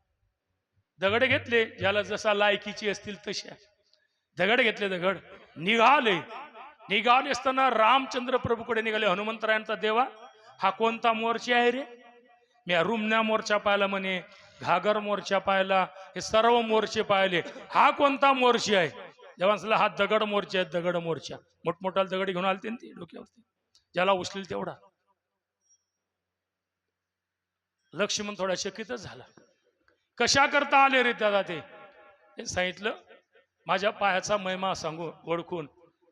Speaker 1: दगड घेतले ज्याला जसा लायकीची असतील तशा दगड घेतले. दगड निघाले निघाले असताना रामचंद्र प्रभूकडे निघाले. हनुमंतरायांचा देवा हा कोणता मोर्चा आहे रे? मी रुमण्या मोर्चा पाहिला म्हणे, घागर मोर्चा पाहिला, हे सर्व मोर्चे पाहिले, हा कोणता मोर्चा आहे? देवांसला हा दगड मोर्चा आहे, दगड मोर्चा. मोठमोठा दगड घेऊन आलते ना ते डोक्यावरती, ज्याला उचलेल तेवढा. लक्ष्मण थोडा चकितच झाला. कशा करता आले रे त्याला? ते सांगितलं, माझ्या पायाचा महिमा सांगू ओळखून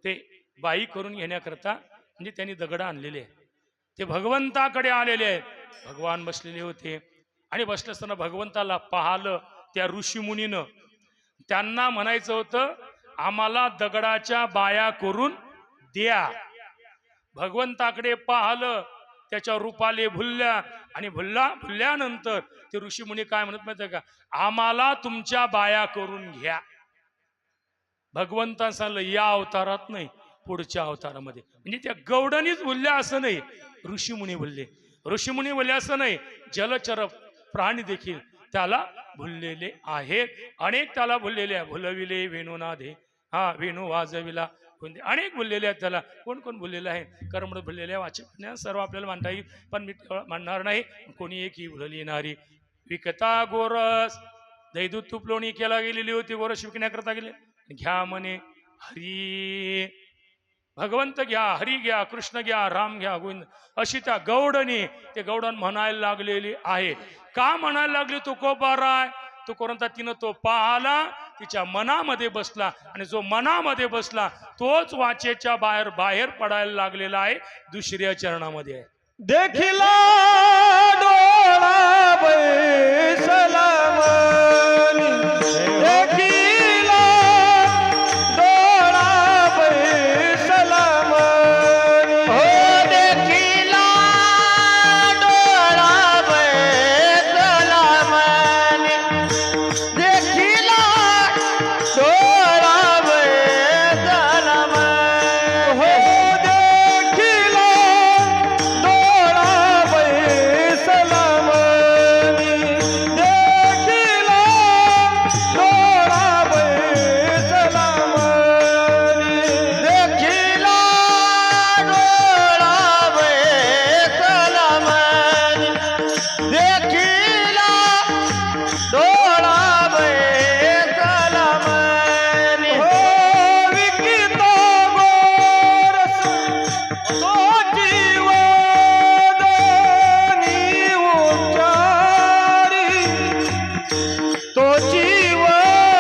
Speaker 1: ते बाई करून घेण्याकरता म्हणजे त्यांनी दगड आणलेले आहे. ते भगवंताकडे आलेले आहेत. भगवान बसलेले होते आणि बसले असताना भगवंताला पाहिलं त्या ऋषीमुनीनं. त्यांना म्हणायचं होतं, आम्हाला दगडाच्या बाया करून द्या. भगवंताकडे पाहिलं, त्याच्या रूपाले भुलल्या आणि भुलल्यानंतर ते ऋषीमुनी काय म्हणत माहिती का? आम्हाला तुमच्या बाया करून घ्या. भगवंतानं सांगलं या अवतारात नाही, पुढच्या अवतारामध्ये. म्हणजे त्या गौडणीच बोलल्या असं नाही, ऋषीमुनी बोलले. ऋषीमुनी बोलले असं नाही, जलचर प्राणी देखील त्याला भुललेले आहेत. अनेक त्याला भुललेले आहे. भुलविले वेणुनादे, हा वेणू वाजविला, अनेक भुललेले आहेत त्याला. कोण कोण भुललेलं आहे? कर्मड भुललेले, वाचक सर्व आपल्याला मांडता येईल, पण मी मांडणार नाही. कोणी एक ही भुलली नारी विकता गोरस, दैदूत तूप लोणी केला गेलेली होती, गोरस विकण्याकरता गेले. घ्या म्हणे हरी, भगवंत घ्या, हरी घ्या, कृष्ण घ्या, राम घ्या, गोविंद, अशी त्या गौडनी ते गौडन म्हणायला लागलेली आहे. का म्हणायला लागली? तो कोबाराय तो कोणता? तिनं तो पाहला, तिच्या मनामध्ये बसला आणि जो मनामध्ये बसला तोच वाचेच्या बाहेर बाहेर पडायला लागलेला आहे. दुसऱ्या चरणामध्ये आहे.
Speaker 3: देखिला डोळा बैसला मनी, देखिला डोळा बैसला मनी,
Speaker 2: हो देखिला डोळा बैसला मनी, देखिला डोळा बैसला मनी,
Speaker 3: हो देखिला डोळा बैसला मनी, देखिला डोळा बैसला मनी,
Speaker 2: देखिला डोळा बैसला मनी, देखिला डोळा बैसला मनी,
Speaker 3: हो विकितो गोरस तो जीवदानी उच्चारी, तो जीवदानी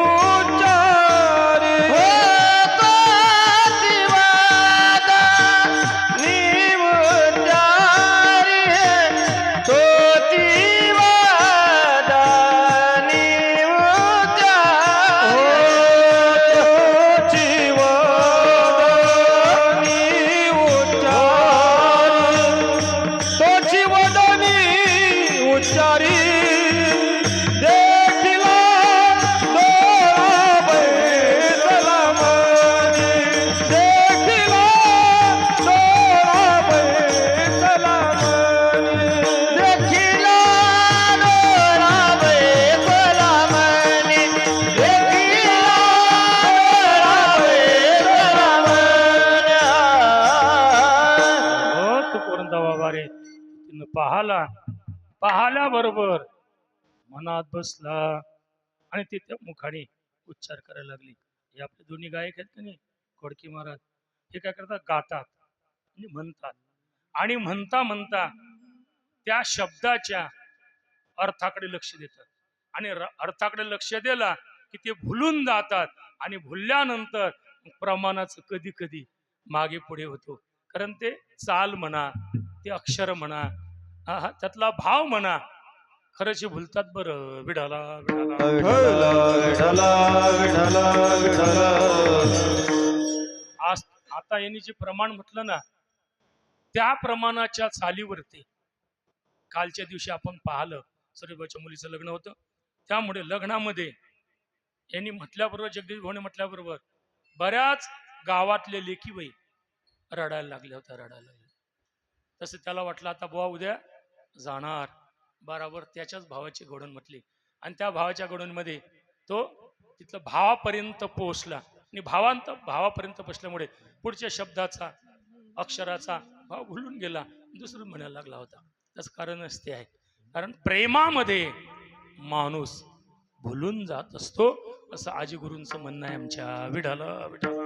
Speaker 3: उच्चारी,
Speaker 2: हो तो जीवदानी उच्चारी, तो जीवदानी उच्चारी,
Speaker 3: तो जीवदानी उच्चारी, देखिला डोळा बैसला मनी, देखिला डोळा बैसला मनी,
Speaker 2: देखिला डोळा बैसला मनी, देखिला डोळा बैसला मनी.
Speaker 1: हो तू कोणता बाबा रे? तिनं पाहल्याबरोबर मनात बसला आणि ते त्या मुखाने उच्चार करायला लागली. हे आपले दोन्ही गायक आहेत का नाही, खोडकी महाराज, हे काय करतात? गातात म्हणजे म्हणतात. आणि म्हणता म्हणता त्या शब्दाच्या अर्थाकडे लक्ष देतात. आणि अर्थाकडे लक्ष दिला की ते भुलून जातात. आणि भुलल्यानंतर प्रमाणाचं कधी कधी मागे पुढे होतो. कारण ते चाल म्हणा, ते अक्षर म्हणा, हा त्यातला भाव म्हणा, खरंच हे भुलतात बरं. विढाला विढाला
Speaker 3: विठला विठला विठला विठला.
Speaker 1: आज आता यांनी जे प्रमाण म्हटलं ना, त्या प्रमाणाच्या चालीवरती कालच्या दिवशी आपण पाहिलं, सरीबाच्या मुलीचं लग्न होतं. त्यामुळे लग्नामध्ये यांनी म्हटल्याबरोबर, जगदीश भाऊने म्हटल्याबरोबर बऱ्याच गावातले लेकीबाई रडायला लागल्या होत्या, रडायला लागल्या. तसं त्याला वाटलं आता बुवा उद्या जाणार. बरोबर त्याच्याच भावाची घोडण म्हटली आणि त्या भावाच्या घोडणमध्ये तो तिथलं भावापर्यंत पोहोचला. आणि भावापर्यंत बसल्यामुळे पुढच्या शब्दाचा अक्षराचा भाव भुलून गेला, दुसरं म्हणायला लागला होता. त्याच कारणच ते आहे. कारण प्रेमामध्ये माणूस भुलून जात असतो, असं आजी गुरूंचं म्हणणं आहे आमच्या. विठ्ठल विठ्ठल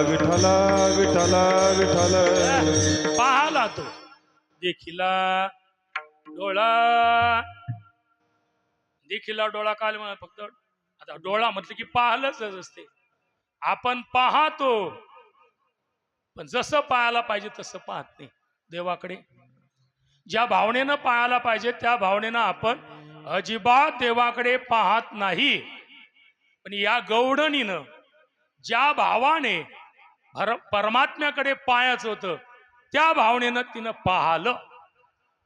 Speaker 3: विठ्ठला विठ्ठला विठ्ठला विठ्ठल
Speaker 1: पाहला तो देखिला डोळा, देखिला डोळा काल म्हणा. फक्त आता डोळा म्हटलं की पाहलंच असते. आपण पाहतो पण जसं पाहायला पाहिजे तसं पाहत नाही. देवाकडे ज्या भावनेनं पाहायला पाहिजे त्या भावनेनं आपण अजिबात देवाकडे पाहत नाही. पण या गौडणीनं ज्या भावाने परमात्म्याकडे पाहायचं होतं त्या भावनेनं तिनं पाहलं.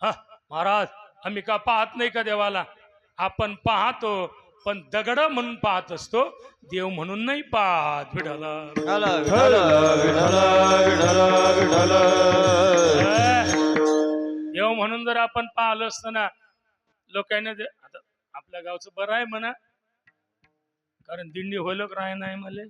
Speaker 1: महाराज आम्ही का पाहत नाही का देवाला? आपण पाहतो पण दगड म्हणून पाहत असतो, देव म्हणून नाही पाहत. विठ्ठल देव म्हणून जर आपण पाहिलं असतं ना, लोकांना आता आपल्या गावचं बरं आहे म्हणा, कारण दिंडी होलक राह नाही मला.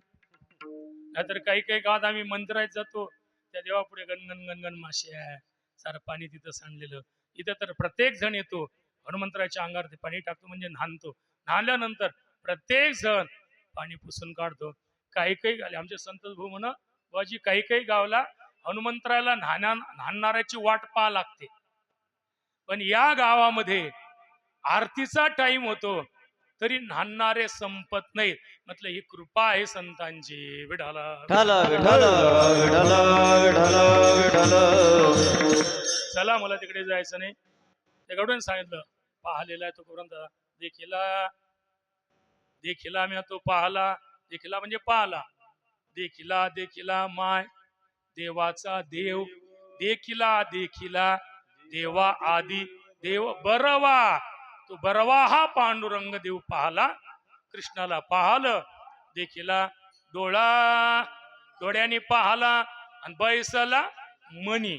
Speaker 1: नाहीतर काही काही गावात आम्ही मंदिरात जातो, त्या देवापुढे गणगण गणगण मासे आहे, सारं पाणी तिथं सांडलेलं. इथं तर प्रत्येक जण येतो, हनुमंतराच्या अंगावर ते पाणी टाकतो म्हणजे न्हाणतो. न्हाणल्यानंतर प्रत्येक जण पाणी पुसून काढतो. काही काही आमचे संत भाऊ म्हणा, बाजी काही काही गावला हनुमंतराला न्हाणणाऱ्याची वाट पाहा लागते. पण या गावामध्ये आरतीचा टाइम होतो तरी न्हाणणारे संपत नाहीत. म्हटलं ही कृपा आहे संतांची. विठाला चला मला तिकडे जायचं नाही. ते गवडून सांगितलं पाहिलेला आहे तो करून देखिला देखिला मी तो पाहला. देखिला म्हणजे पाहला. देखिला देखिला माय देवाचा देव, देखिला देखिला देवा आदी देव बरवा. तो बरवा हा पांडुरंग देव पाहला, कृष्णाला पाहलं. देखिला डोळा, डोळ्याने पाहला आणि बैसला मनी.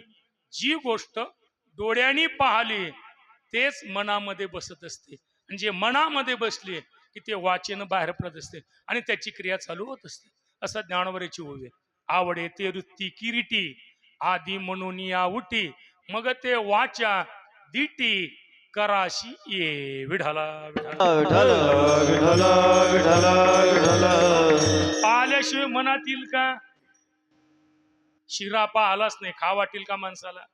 Speaker 1: जी गोष्ट डोळ्याने पाहली तेच मनामध्ये बसत असते, आणि जे मनामध्ये बसले की ते वाचेनं बाहेर पडत असते आणि त्याची क्रिया चालू होत असते. असं ज्ञानोबरीची ओवी. आवडे ते वृत्ती किरीटी आदी म्हणून या उटी, मग ते वाचा दिटी कराशी ये. विठाला पाहिल्याशिवाय मनात येईल का? शिरा पाहिलाच नाही खा वाटेल का माणसाला?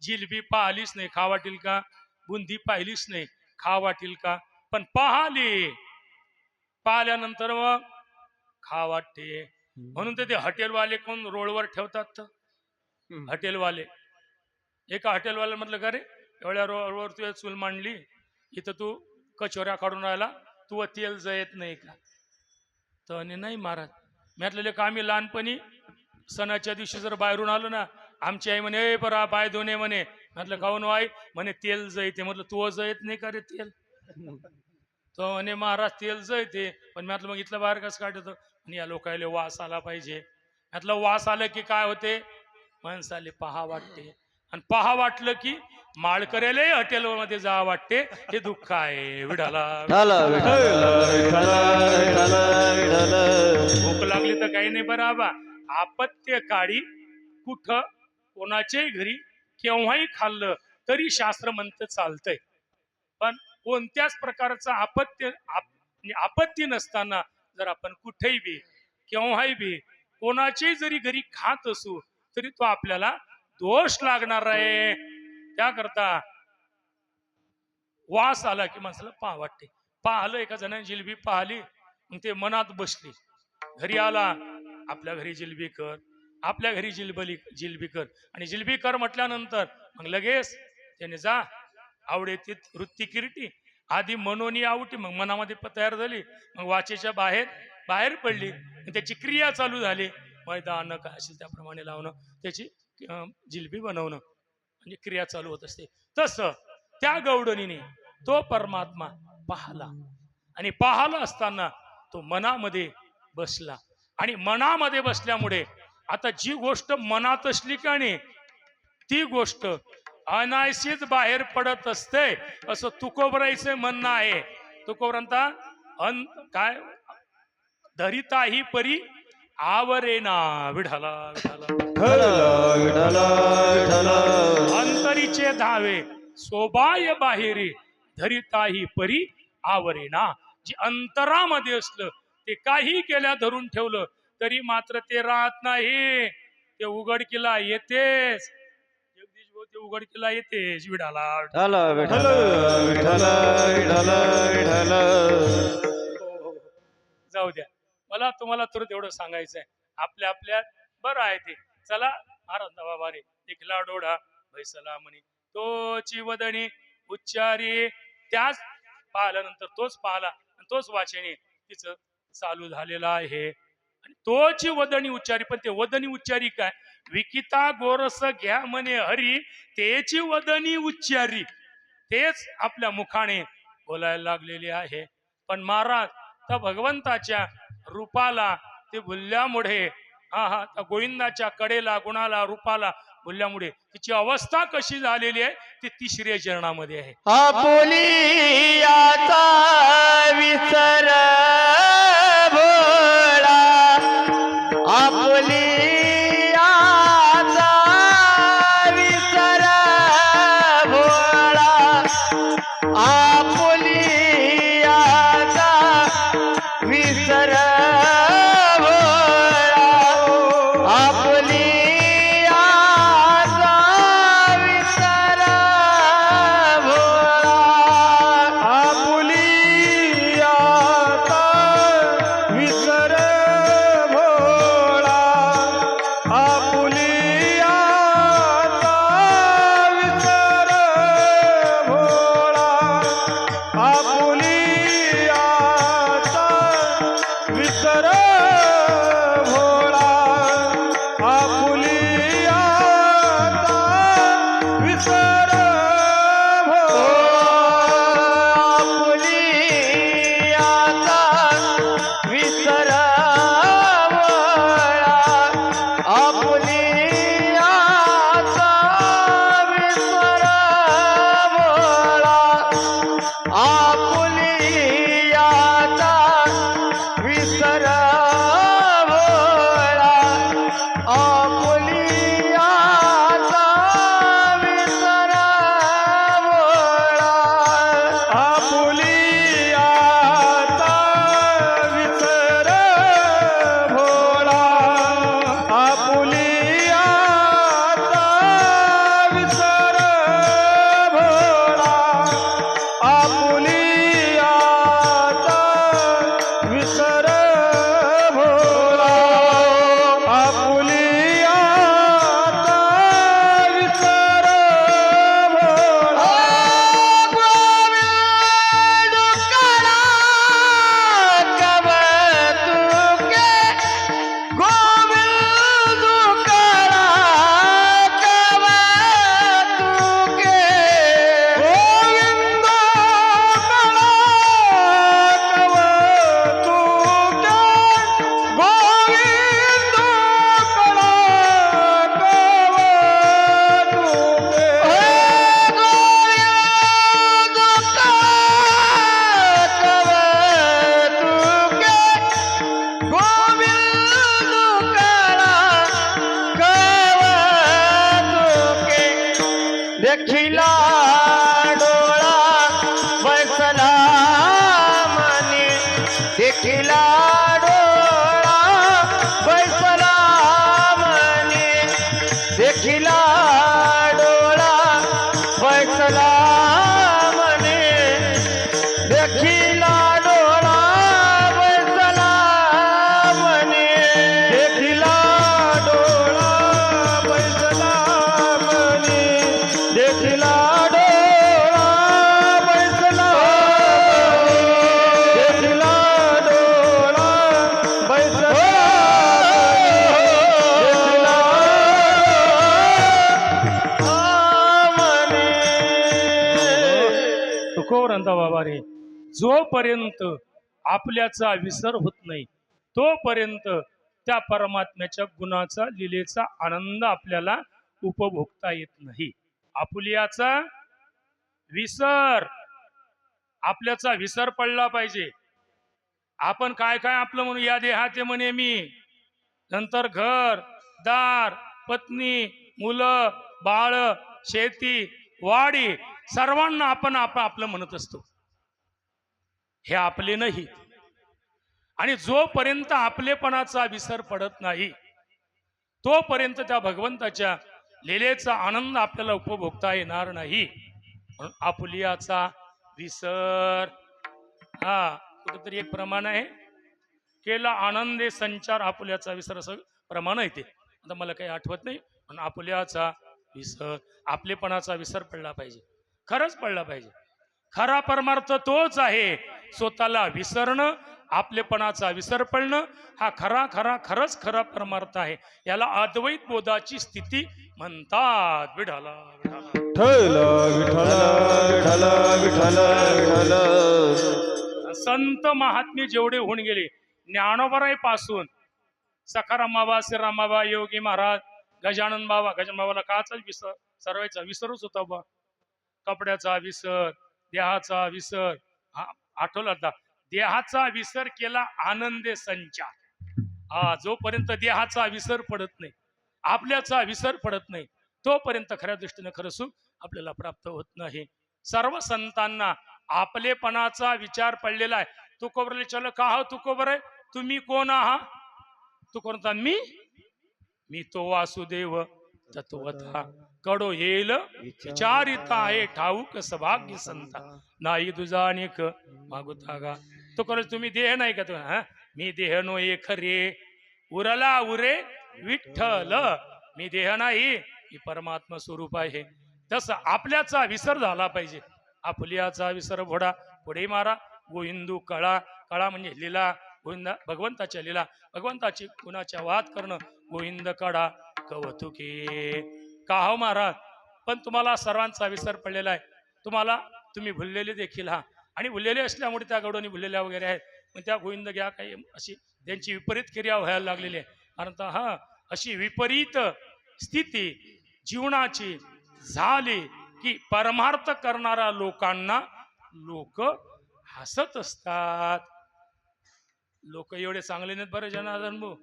Speaker 1: जिलबी पाहिलीच नाही खा वाटेल का? बुंदी पाहिलीच नाही खा वाटेल का? पण पाहिली, पाहिल्यानंतर मग खा वाटते. म्हणून तर ते हॉटेलवाले कोण रोडवर ठेवतात. हॉटेलवाले, एका हॉटेलवाले म्हटलं का रे एवढ्या रोडवर तू चूल मांडली, इथं तू कचोऱ्या काढून राहिला, तू तेल जळत नाही का? तर नाही महाराज. म्हटलेले का आम्ही लहानपणी सणाच्या दिवशी जर बाहेरून आलो ना, आमची आई म्हणे बरा पाय धुणे म्हणे. म्हटलं काऊन आई? म्हणे तेल जळते. म्हटलं तू जळत नाही का रे तेल? तो म्हणे महाराज तेल जळते. पण म्हटलं मग इथलं बाहेर कसं काढतो? आणि या लोकायला वास आला पाहिजे. म्हटलं वास आलं की काय होते? माणसाले पहा वाटते, आणि पहा वाटलं की माळकऱ्याला हॉटेलमध्ये जा वाटते. हे दुःख आहे. विठाला भूक लागली तर काही नाही बराबा. आपत्य काळी कुठं कोणाच्याही घरी केव्हाही खाल्लं तरी शास्त्र म्हणतं चालतंय. पण कोणत्याच प्रकारचं आपत्ती नसताना जर आपण कुठेही बी केव्हाही बी कोणाच्याही जरी घरी खात असू तरी तो आपल्याला दोष लागणार आहे. त्याकरता वास आला की माणसाला पहा वाटते. पाहिलं, एका जणाने जिलबी पाहिली, मग ते मनात बसली. घरी आला, आपल्या घरी जिलबी कर, आपल्या घरी जिलबी कर. आणि जिलबी कर म्हटल्यानंतर मग लगेच त्याने जा आवडे ती वृत्ती किरीटी आधी मनोनी आवटी. मग मनामध्ये तयार झाली, मग वाचेच्या बाहेर पडली, त्याची क्रिया चालू झाली. मैदान काय असेल त्याप्रमाणे लावणं, त्याची जिलबी बनवणं, म्हणजे क्रिया चालू होत असते. तसं त्या गौडणीने तो परमात्मा पाहला, आणि पाहला असताना तो मनामध्ये बसला. आणि मनामध्ये बसल्यामुळे आता जी गोष्ट मनात असली का नाही, ती गोष्ट अनायशीच बाहेर पडत असते, असं तुकोबरायचं म्हणणं आहे. तुकोबरांता काय धरिताही परी आवरेना विठाला विठाला.
Speaker 3: विठ्ठल विठ्ठल विठ्ठल
Speaker 1: अंतरीचे धावे सोबाय बाहेरी धरिताही परी आवरेना. जी अंतरामध्ये असलं ते काही केल्या धरून ठेवलं तरी मात्र ते राहत नाही. ते उघडकीला येतेच. जगदीश भाऊ ते उघडकीला येतेच. विडाला
Speaker 2: विठ्ठल विठ्ठल
Speaker 3: विठ्ठल विठ्ठल विठ्ठल.
Speaker 1: जाऊ द्या. मला तुम्हाला तर तेवढं सांगायचंय. आपल्या आपल्यात बरं आहे ते. चला महाराज बाबा रे एकला डोळा भैसला म्हणे तोची वदनी उच्चारी. त्याच पाहिल्यानंतर तोच पाहला आणि तोच वाचने तिचं चालू झालेला आहे. आणि तोची वदनी उच्चारी. पण ते वदनी उच्चारी काय? विकिता गोरस घ्या म्हणे हरी तेची वदनी उच्चारी. तेच आपल्या मुखाने बोलायला लागलेले आहे. पण महाराज त्या भगवंताच्या रूपाला ते भुलल्यामुळे हा त्या गोविंदाच्या कडेला गुणाला रूपाला भुलल्यामुळे तिची अवस्था कशी झालेली आहे ती तिसऱ्या चरणामध्ये आहे.
Speaker 2: आपुली आता विसर भोळा आपुली आता विसर भोळा आपुली आता विसर भोळा आपुली आता विसर भोळा
Speaker 3: आपुली आता विसर भोळा आपुली आता विसर भोळा आपुली आता विसर भोळा आपुली आता विसर
Speaker 2: आपुली आता विसर भोळा आपुली आता विसर भोळा आपुली आता विसर भोळा आपुली आता विसर भोळा
Speaker 3: आपुली आता विसर भोळा आपुली आता विसर भोळा आपुली आता विसर भोळा आपुली आता विसर भोळा
Speaker 2: देखिला डोळा बसला मनी देखिला डोळा बसला मनी देखिला डोळा बसला मनी देखिला डोळा बसला मनी
Speaker 3: देखिला डोळा बैसला मनी देखिला डोळा बैसला देखिला डोळा बैसला
Speaker 1: तुकोवरंता बाबा रे जोपर्यंत आपल्याचा विसर होत नाही तोपर्यंत त्या परमात्म्याच्या गुणाचा लीलेचा आनंद आपल्याला उपभोगता येत नाही. आपुलियाचा विसर आपल्याचा विसर पडला पाहिजे. आपण काय काय आपलं म्हणून या देहाते म्हणे मी, नंतर घर दार पत्नी मुलं बाळ शेती वाडी सर्वांना आपण आपलं म्हणत असतो. हे आपले नाही. आणि जोपर्यंत आपलेपणाचा विसर पडत नाही तोपर्यंत त्या भगवंताच्या लीलेचा आनंद आपल्याला उपभोगता येणार नाही. म्हणून आपुलियाचा विसर, हा कुठेतरी एक प्रमाण आहे, केला आनंदे संचार आपुल्याचा विसर असं प्रमाण आहे ते. आता मला काही आठवत नाही, पण आपुल्याचा विसर, आपलेपणाचा विसर पडला पाहिजे, खरंच पडला पाहिजे. खरा परमार्थ तोच आहे, स्वतःला विसरणं, आपलेपणाचा विसर पडणं हा खरंच खरा परमार्थ आहे. याला अद्वैत बोधाची स्थिती म्हणतात. विठाला विठाला
Speaker 3: विठ्ठल विठ्ठल विठ्ठल विठ्ठल.
Speaker 1: संत महात्मे जेवढे होऊन गेले, ज्ञानोबराय पासून सखाराम बाबा, श्रीराम बाबा, योगी महाराज, गजानन बाबाला काचा विसर, सर्वांचा विसरच होता बा. कपड्याचा विसर, देहाचा विसर, आठवलं आता, देहाचा विसर केला आनंदे संचार. हा जोपर्यंत देहाचा विसर पडत नाही, आपल्याचा विसर पडत नाही, तोपर्यंत खऱ्या दृष्टीने खरं सुख आपल्याला प्राप्त होत नाही. सर्व संतांना आपलेपणाचा विचार पडलेला आहे. तुकोबरले चल का हो तुकोबर आहे, तुम्ही कोण आहात? तू कोणता? मी तो वासुदेव तत्वता कडो येईल विचारिता आहे ठाऊक सभाग्य संता नाही तुझा अनेक मागुता गा. तो कर तुम्ही देह नाही का? हा मी देह नो एक रे उरला उरे विठ्ठल, मी देह नाही, मी परमात्मा स्वरूप आहे. तसं आपल्याचा विसर झाला पाहिजे. आपुलियाचा विसर घोडा पुढे मारा. गोविंदू कळा, कळा म्हणजे लीला, गोविंद भगवंताच्या लीला, भगवंताची गुणाच्या वाद करणं. गोविंद कडा कवतुके का हो महाराज, पण तुम्हाला सर्वांचा विसर पडलेला आहे. तुम्ही भुललेले देखील हा, आणि भुललेले असल्यामुळे त्या गवडणी भुललेल्या वगैरे आहेत. पण त्या गोविंद घ्या काही अशी त्यांची विपरीत क्रिया व्हायला लागलेली आहे. कारण हा अशी विपरीत स्थिती जीवनाची झाली की परमार्थ करणाऱ्या लोकांना लोक हसत असतात. लोक एवढे चांगले नाहीत बरं जनार्दन भाऊ.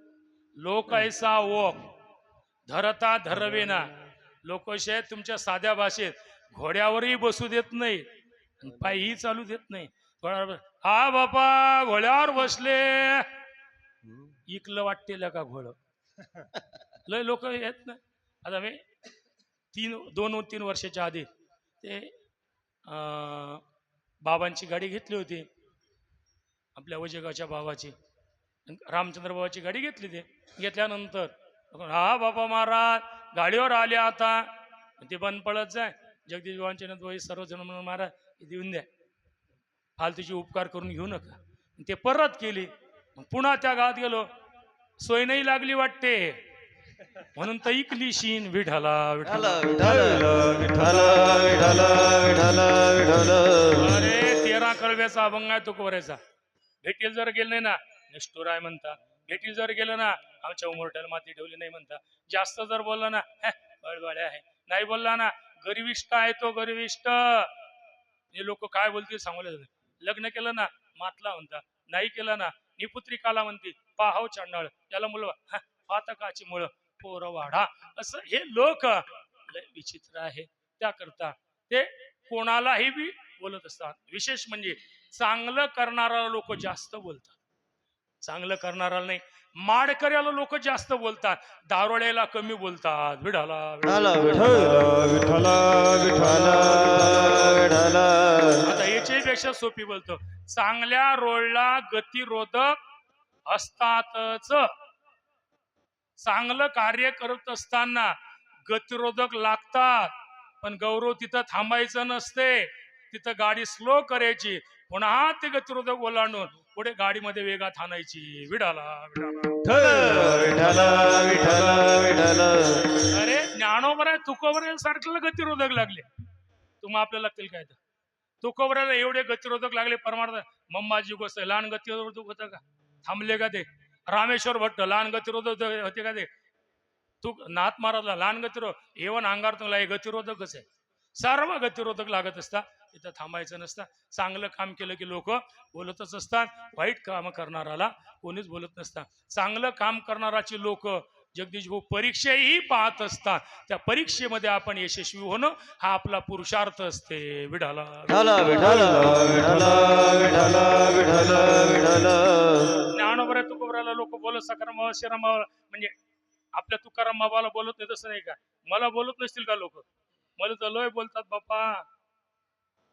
Speaker 1: लोक ऐसा ओक धरता धरवेना. लोक असे तुमच्या साध्या भाषेत घोड्यावरही बसू देत नाही, पायही चालू देत नाही. हा बापा घोड्यावर बसले, इकलं वाटतेल का घोड. लय लोक येत नाही. आता मी 2-3 वर्षाच्या आधी ते बाबांची गाडी घेतली होती, आपल्या वजेगावच्या बाबाची, रामचंद्र बाबाची गाडी घेतली. ते घेतल्यानंतर हा बाबा महाराज गाडीवर आले, आता ते बंद पडत जाय. जगदीश बाबांचे सर्वजण म्हणून महाराज देऊन द्या, फालतूची उपकार करून घेऊ नका. ते परत केली. पुन्हा त्या गावात गेलो, सोय नाही लागली वाटते, म्हणून तर इकली शीन. विठाला विठाला अरे 13 कळव्याचा अभंग आहे तो कोऱ्याचा. भेटील जर गेलं नाही ना निष्ठुर आहे म्हणता, भेटील जर गेलं ना आमच्या उमरट्याला माती ठेवली नाही म्हणता. जास्त जर बोलला ना बळबळे आहे, नाही बोलला ना गरिविष्ट आहे तो गरिविष्ट. हे लोक काय बोलतील सांगले. लग्न केलं ना मातला म्हणता, नाही केलं ना निपुत्रिकाला म्हणते पाहाव चांडाळ, त्याला मुलं पातकाची मुळ पोरं वाढा. असं हे लोक विचित्र आहे. त्याकरता ते कोणालाही बी बोलत असतात. विशेष म्हणजे चांगलं करणारा लोक जास्त बोलतात, चांगलं करणारा नाही. माडकऱ्याला लोक जास्त बोलतात, दारोड्याला कमी बोलतात. विठाला आता याच्यापेक्षा सोपी बोलतो. चांगल्या रोडला गतिरोधक असतातच. चांगलं कार्य करत असताना गतिरोधक लागतात, पण गौरव तिथं थांबायचं नसते. तिथं गाडी स्लो करायची, पुन्हा ते गतिरोधक ओलांडून पुढे गाडीमध्ये वेगात आणायची. विठाला अरे ज्ञानोबर आहे तुकोबर सारख्याला गतिरोधक लागले. तुम्हा आपल्याला लागतील काय? तर तुकोबराला एवढे गतिरोधक लागले. परमार्थ मंबाजी गोष्ट लहान गतिरोधक होतं का? थांबले का ते? रामेश्वर भट्ट लहान गतिरोधक होते का ते? तू नाथ महाराजला लहान गतिरोधक, एवन अंगार तुला हे गतिरोधकच आहे. सर्व गतिरोधक लागत असतात. इथं थांबायचं नसतं. चांगलं काम केलं की लोक बोलतच असतात, वाईट काम करणाराला कोणीच बोलत नसतात. चांगलं काम करणाराची लोक जगदीश भाऊ परीक्षाही पाहत असतात. त्या परीक्षेमध्ये आपण यशस्वी होणं हा आपला पुरुषार्थ असते. विढाला
Speaker 2: विठ्ठल विठ्ठल विठ्ठल विठ्ठल विठ्ठल विठ्ठल
Speaker 1: ज्ञानोबऱ्या तुकोबऱ्याला लोक बोलत सकाराम श्रीराम म्हणजे आपल्या तुकाराम बाबाला बोलत नाही तसं नाही का? मला बोलत नसतील का लोक? मला तर लय बोलतात बाप्पा,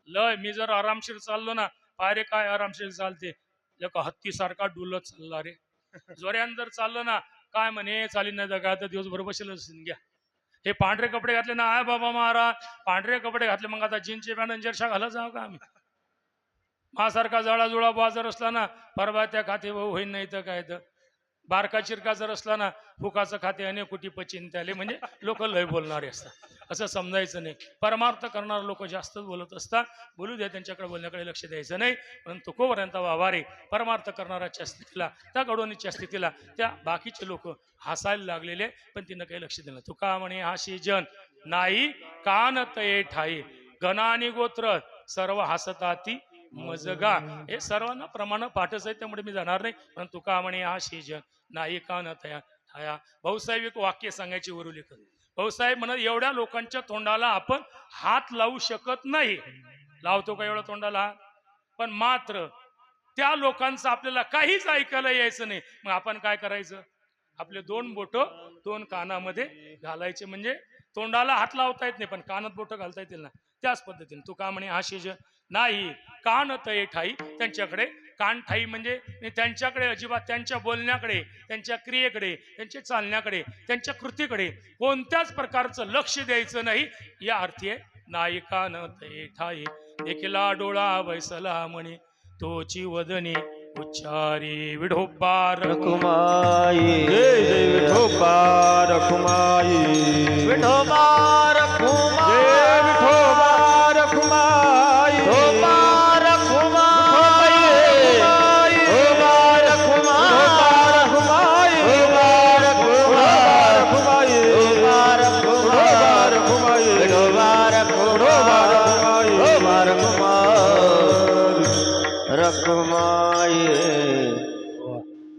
Speaker 1: लय. मी जर आरामशीर चाललो ना, पायरे काय आरामशीर चालते, एका हत्ती सारखा डुलत चालला रे. जोऱ्यान जर चाललं ना, काय म्हणे चाली नाही जगा तर दिवसभर बसेल घ्या. हे पांढरे कपडे घातले ना, आय बाबा महाराज पांढरे कपडे घातले, मग आता जीनचे पॅन्ट जरशा घालत जाऊ का आम्ही? माझ्यासारखा जळाजुळा बाजार असला ना, परवा त्या खाते भाऊ होईन, नाही तर काय तर बारका चिरका जर असला ना, फुकाचं खाते अनेक कुटी पचिन त्याले, म्हणजे लोक लय बोलणारे असतात असं समजायचं नाही. परमार्थ करणारे लोक जास्तच बोलत असतात. बोलू द्या, त्यांच्याकडे बोलण्याकडे लक्ष द्यायचं नाही. परंतु तुकोबऱ्यांचा वावारे परमार्थ करणाऱ्याच्या स्थितीला, त्या गडवणीच्या स्थितीला त्या बाकीचे लोक हसायला लागलेले, पण तिनं काही लक्ष दिलं. तुका म्हणे हाशी जन नाही कान तये ठाई, गणा आणि गोत्र सर्व हसताती मजगा. हे सर्वांना प्रमाण पाठच आहे, त्यामुळे मी जाणार नाही. पण तुका म्हणे हा शेजन नाही कान तया ठाया. भाऊसाहेब एक वाक्य सांगायची वरू लेखन. भाऊसाहेब म्हणत, एवढ्या लोकांच्या तोंडाला आपण हात लावू शकत नाही. लावतो का एवढ्या तोंडाला? पण मात्र त्या लोकांचं आपल्याला काहीच ऐकायला यायचं नाही. मग आपण काय करायचं? आपले दोन बोट दोन कानामध्ये घालायचे, म्हणजे तोंडाला हात लावता येत नाही पण कानात बोट घालता येतील ना, त्याच पद्धतीने तुका म्हणे हा शेज नाही कान तये ठाई. त्यांच्याकडे कान ठाई म्हणजे त्यांच्याकडे अजिबात त्यांच्या बोलण्याकडे, त्यांच्या क्रियेकडे, त्यांच्या चालण्याकडे, त्यांच्या कृतीकडे कोणत्याच प्रकारचं लक्ष द्यायचं नाही. या अर्थी आहे नाही कान तये ठाई. देखीला डोळा बैसला म्हणे तोची वदने उच्चारी. विढोबा
Speaker 2: रखुमाई
Speaker 3: जय जय विठोबा रखुमाई,
Speaker 2: विठोबा रखुमाई,
Speaker 3: जय विठोबा रखुमाई,
Speaker 2: विठोबा रखुमाई, विठोबा रखुमाई, विठोबा रखुमाई, विठोबा रखुमाई, विठोबा रखुमाई, विठोबा रखुमाई.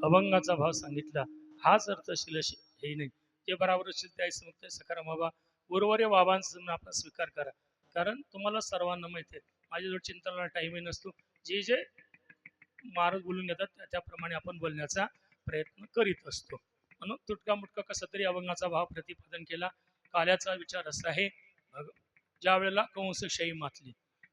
Speaker 1: अभंगाचा भाव सांगितला. हाच अर्थ शिलशी हे नाही ते बरोबर त्या सकाराम बाबा उर्वरे बाबांचा आपण स्वीकार करा. कारण तुम्हाला सर्वांना माहिती आहे, माझ्याजवळ चिंतनाला टाईमही नसतो. जे जे महाराज बोलून येतात त्याप्रमाणे आपण बोलण्याचा प्रयत्न करीत असतो. म्हणून तुटका मुटका कसा तरी अभंगाचा भाव प्रतिपादन केला. काल्याचा विचार असा आहे, ज्या वेळेला कंसशाही मातली,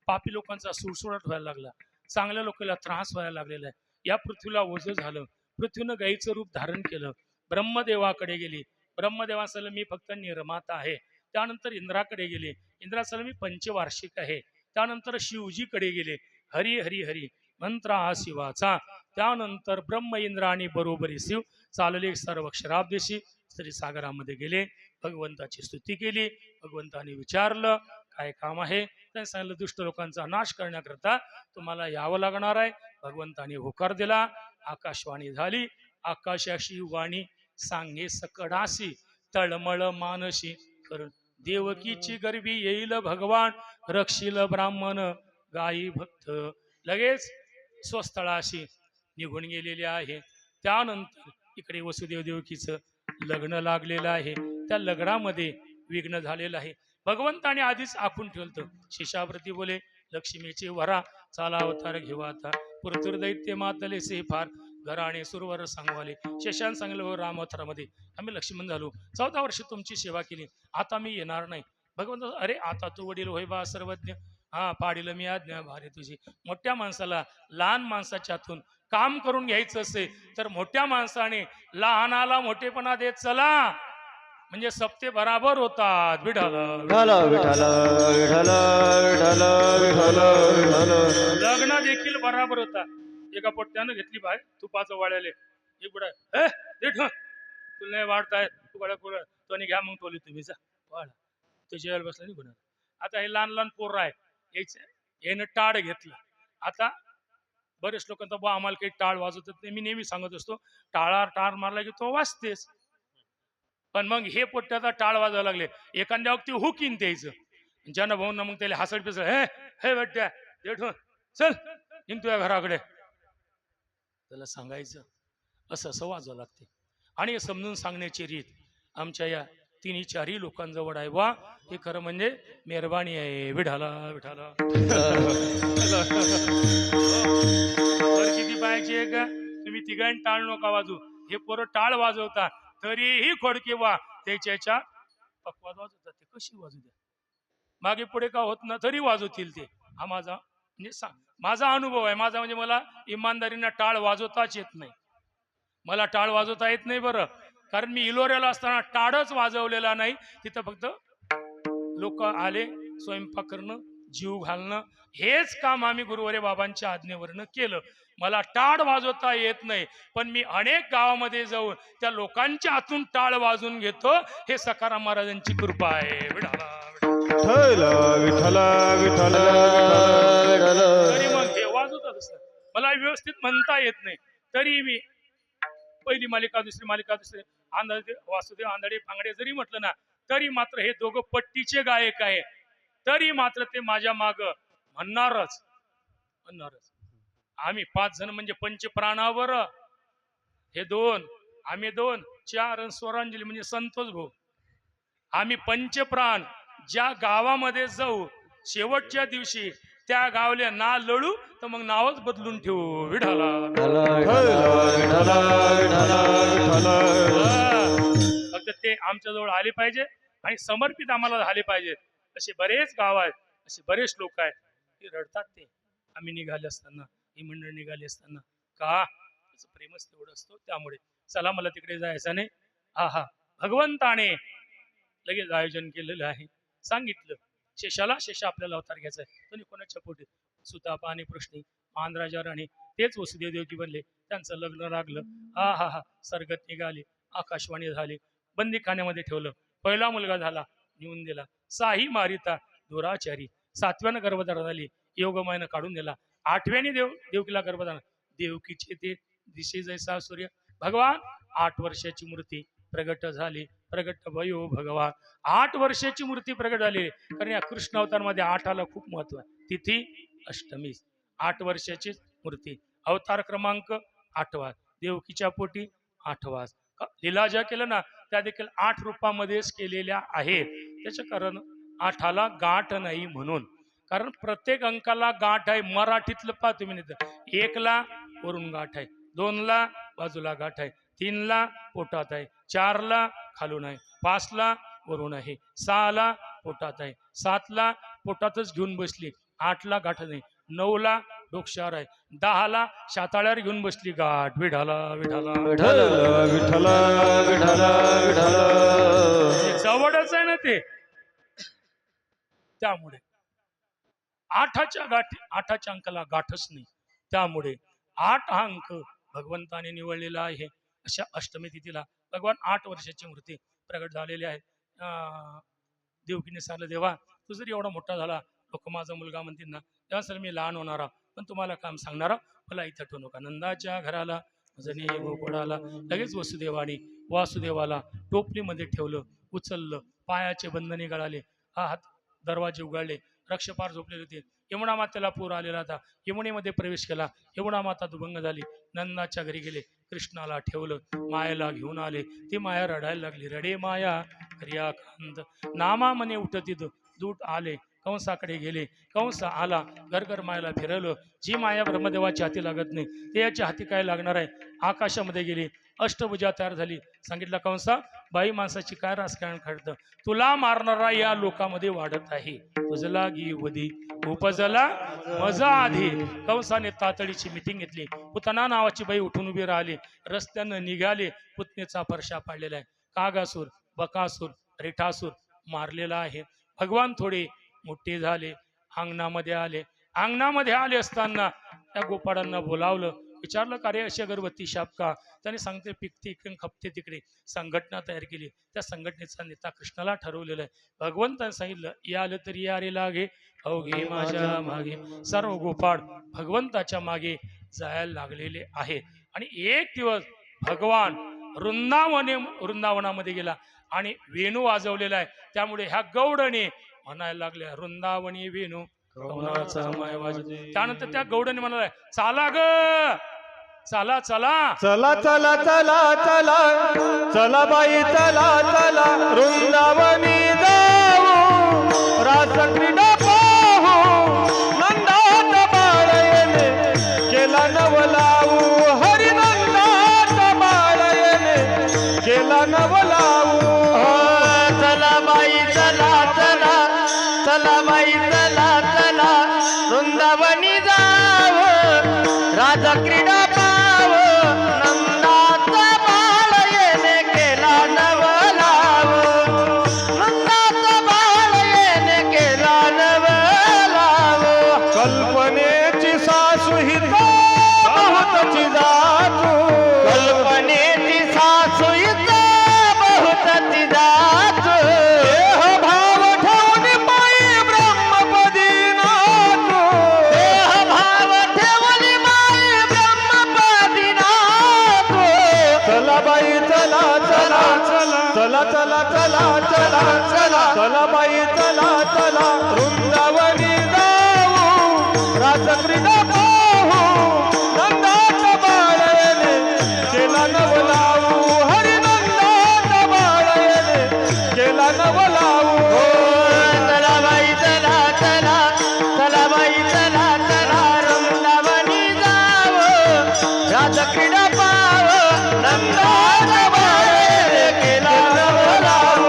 Speaker 1: पापी लोकांचा सुळसुळाट व्हायला लागला, चांगल्या लोकांना त्रास व्हायला लागलेला आहे, या पृथ्वीला ओझं झालं, पृथ्वीनं गाईचं रूप धारण केलं, ब्रह्मदेवाकडे गेली. ब्रह्मदेवाचं मी फक्त निर्माता आहे. त्यानंतर इंद्राकडे गेले, इंद्राचं मी पंचवार्षिक आहे. त्यानंतर शिवजीकडे गेले, हरी हरी हरी मंत्र हा शिवाचा. त्यानंतर ब्रह्म इंद्र आणि बरोबरी शिव चालले सर्व क्षराब्देशी सागरामध्ये गेले, भगवंताची स्तुती केली. भगवंताने विचारलं काय काम आहे? त्यांनी सांगितलं दुष्ट लोकांचा नाश करण्याकरता तुम्हाला यावं लागणार आहे. भगवंताने होकार दिला, आकाशवाणी झाली. आकाशाशी वाणी सांगे सकडासी, तळमळ मानसी करून देवकीची गर्भी येईल भगवान, रक्षील ब्राह्मण गायी भक्त. लगेच स्वस्थळाशी निघून गेलेले आहे. त्यानंतर इकडे वसुदेव देवकीचं लग्न लागलेलं आहे. त्या लग्नामध्ये विघ्न झालेलं आहे. भगवंताने आधीच आखून ठेवलं. शिशाप्रती बोले लक्ष्मीचे वरा चाला अवतार घेवा आता, पृथ्वी दैत्य मातले से फार घराणे सुरवर सांगवाले. शेषान सांगितलं हो राम अवतारामध्ये आम्ही लक्ष्मण झालो, 14 वर्ष तुमची सेवा केली, आता मी येणार नाही. भगवंत अरे आता तू वडील होय बा सर्वज्ञ, हा पाडील मी आज्ञा भारी तुझी. मोठ्या माणसाला लहान माणसाच्या हातून काम करून घ्यायचं असेल तर मोठ्या माणसाने लहानाला मोठेपणा देत चला, म्हणजे सप्ते बराबर होतात. विठ्ठल
Speaker 2: विठ्ठल विठ्ठल विठ्ठल विठ्ठल विठ्ठल विठ्ठल.
Speaker 1: लग्न देखील बराबर होता. एका पोट्ट्यानं घेतली बाय तुपाचं वाळ्याले, एक बुडा तुला नाही वाढताय तू गड्या पुढं तो घ्या मग टोली तुम्ही जा वाढा. तो जेवायला बसला नाही गुन्हा. आता हे लहान लहान पोर आहे, यानं टाळ घेतला. आता बरेच लोकांचा बा आम्हाला काही टाळ वाजवतात नाही. मी नेहमी सांगत असतो टाळ मारला की तो वाजतेच. पण मग हे पोट्ट्याचा टाळ वाजायला लागले, एखाद्या वक्ती हुकीन द्यायचं. ज्यांना भाऊ ना मग त्याला हसड पिसळ, हे हे बेट्या जेठून चल निघ तुझ्या घराकडे. त्याला सांगायचं असं असं वाजवावं लागते. आणि हे समजून सांगण्याची रीत आमच्या या तिन्ही चारही लोकांजवळ आहे. वा हे खरं म्हणजे मेहरबानी आहे. विठाला विठाला. तर किती पाहायची आहे का तुम्ही तिघांनी टाळ नका वाजू. हे पोरं टाळ वाजवतात तरीही खोडके वा त्याच्या पकवाज वाजवतात. ते कशी वाजू द्या, मागे पुढे का होत ना तरी वाजवतील ते. हा माझा म्हणजे माझा अनुभव आहे. माझा म्हणजे मला इमानदारीनं टाळ वाजवताच येत नाही. मला टाळ वाजवता येत नाही बरं, कारण मी इलोऱ्याला असताना टाळच वाजवलेला नाही. तिथं फक्त लोक आले स्वयंपाक करणं जीव घालणं हेच काम आम्ही गुरुवारे बाबांच्या आज्ञेवरनं केलं. मला टाळ वाजवता येत नाही, पण मी अनेक गावामध्ये जाऊन त्या लोकांच्या हातून टाळ वाजवून घेतो. हे सखाराम महाराजांची कृपा आहे. विठाला
Speaker 3: विठ्ठला विठ्ठला विठ्ठला.
Speaker 1: तरी मग हे वाजवतात असं मला व्यवस्थित म्हणता येत नाही. तरी मी पहिली मालिका दुसरी मालिका दुसरी आंधळे वासुदेव आंधळे पांगडे जरी म्हटलं ना तरी मात्र हे दोघं पट्टीचे गायक आहे. तरी मात्र ते माझ्या माग म्हणणारच. आम्ही 5 जण म्हणजे पंचप्राणावर, हे 2 आम्ही 2 4 आणि स्वरांजली म्हणजे संतोष भाऊ. आम्ही पंचप्राण. ज्या गावामध्ये जाऊ शेवटच्या दिवशी त्या गावल्या ना लढू तर मग नावच बदलून ठेवू. विठाला फक्त ते आमच्या जवळ आले पाहिजे आणि समर्पित आम्हाला झाले पाहिजे. असे बरेच गाव आहेत, असे बरेच लोक आहेत ते रडतात. ते आम्ही निघाले असताना, ही मंडळ निघाली असताना का त्याचं प्रेमच तेवढं असतो. त्यामुळे चला मला तिकडे जायचं नाही. हा भगवंताने लगेच आयोजन केलेलं आहे. सांगितलं शेषाला शेषा आपल्याला अवतार घ्यायचा आहे. तुम्ही कोणाच्या पोटी सुतापा आणि प्रश्नी मानराजा राणी तेच वसुदेव देवकी बनले. त्यांचं लग्न लागलं. हा सरगत निघाली, आकाशवाणी झाली, बंदीखान्यामध्ये ठेवलं. पहिला मुलगा झाला, नेऊन दिला. साही मारिता दुराचारी. 7व्यानं गर्भधारण झाली, योगमायनं काढून दिला. 8व्याने देवकीला गर्भधारण. देवकीचे ते दिशे जैसा सूर्य भगवान 8 वर्षाची मूर्ती प्रगट झाली. प्रगट भयो भगवान 8 वर्षाची मूर्ती प्रगट झाली. कारण या कृष्ण अवतार मध्ये 8ला खूप महत्व आहे. तिथी अष्टमी 8 वर्षाची मूर्ती. अवतार क्रमांक 8वा, देवकीच्या पोटी 8वा. लीला ज्या केलं ना त्या देखील 8 रूपामध्येच केलेल्या आहेत. त्याच्या कारण 8ला गाठ नाही म्हणून. कारण प्रत्येक अंकाला गाठ आहे. मराठीतलं पहा तुम्ही नाही तर 1ला वरून गाठ आहे, 2ला बाजूला गाठ आहे, 3ला पोटात आहे, 4ला खालून आहे, 5ला वरून आहे, 6ला पोटात आहे, 7ला पोटातच घेऊन बसली, 8ला गाठ नाही, 9ला डोक्षार आहे, 10ला शाताळ्यावर घेऊन बसली गाठ. विठाला विठाला
Speaker 3: विठ्ठला विठ्ठला विठ्ठला.
Speaker 1: जवळच आहे ना ते. त्यामुळे 8च्या अंकाला गाठच नाही. त्यामुळे 8 हा अंक भगवंताने निवडलेला आहे. अशा अष्टमी तिथीला भगवान 8 वर्षाची मूर्ती प्रगट झालेली आहे. देवकीने सांगलं देवा तू जर एवढा मोठा झाला लोक माझा मुलगा म्हणतील ना तेव्हा सर मी लहान होणारा, पण तुम्हाला काम सांगणारा मला इथं ठेवू नका. नंदाच्या घराला जणी गोकुळाला लगेच वासुदेवाला टोपलीमध्ये ठेवलं, उचललं, पायाचे बंधने गळाले, हात दरवाजे उघडले, रक्षपार झोपलेले होते. यमुना मातेला पूर आलेला होता, यमुनेमध्ये प्रवेश केला, यमुना माता दुभंग झाली. नंदाच्या घरी गेले, कृष्णाला ठेवलं, मायेला घेऊन आले. ती माया रडायला लागली. रडे माया हरियाकांत नामा मने उठती दूत आले. कंसाकडे गेले, कंस आला, घर मायाला फिरवलं. जी माया ब्रह्मदेवाच्या हाती लागत नाही ते याच्या हाती काय लागणार आहे. आकाशामध्ये गेली, अष्टभुजा तयार झाली. सांगितलं कंसा बाई माणसाची काय राजकारण घडतं, तुला मारणारा या लोकांमध्ये वाढत आहे. तुझला गी वधी उपजला मजा आधी. कंसाने तातडीची मिटिंग घेतली. पुतना नावाची बाई उठून उभी राहिली. रस्त्यानं निघाले. पुतनेचा परशा पाडलेला आहे. कागासूर, बकासूर, रेठासूर मारलेला आहे. भगवान थोडे मोठे झाले, अंगणामध्ये आले असताना त्या गोपाळांना बोलावलं. विचारलं का रे अशी अगरबत्ती शाप का. त्याने सांगते पिकते इकडे खपते तिकडे. संघटना तयार केली. त्या संघटनेचा नेता कृष्णाला ठरवलेला आहे. भगवंताने सांगितलं यालं तरी या रे लागे अवघे माझ्या मागे. सर्व गोपाळ भगवंताच्या मागे जायला लागलेले आहेत. आणि एक दिवस भगवान वृंदावनामध्ये गेला आणि वेणू वाजवलेला आहे. त्यामुळे ह्या गौडने म्हणायला लागल्या वृंदावनी वेणू कवनाचा माय वाजे. त्यानंतर त्या गौडाने म्हणाला चाला ग चला चला
Speaker 3: चला चला चला चला चला बाई चला चला वृंदावनी जाऊ रास क्रीडा पाहू नंदात बाळयने केला नवलाऊ हरिनंदात बाळयने केला नवलाऊ.
Speaker 2: चला बाई चला चला चला बाई चला चला वृंदावनी जाव राजा क्रीडा पाव नंदाचा बाळ येणे केला नवलाव नंदाचा बाळ येणे केला नवलाव.
Speaker 3: कल्पनेची सासू ही बहुतची जातू
Speaker 2: कल्पनेची सासू इथं बहुतची जात
Speaker 3: देह भाव ठेवून पायी ब्रह्मपदी नाचू.
Speaker 2: देह भाव ठेवली माई ब्रह्मपदी नाथ.
Speaker 3: चला बाई चला चला चला चला चला चला चला चला बाई चला चला वृंदावनी जाऊ रास क्रीडा पाहू नंदात बाळयने केला नवलाऊ हरिनंदात बाळयने केला नवलाऊ.
Speaker 2: चला बाई चला चला चला बाई चला चला वृंदावनी जाव राजा क्रीडा पाव नंदाचा बाळ केला नवलाव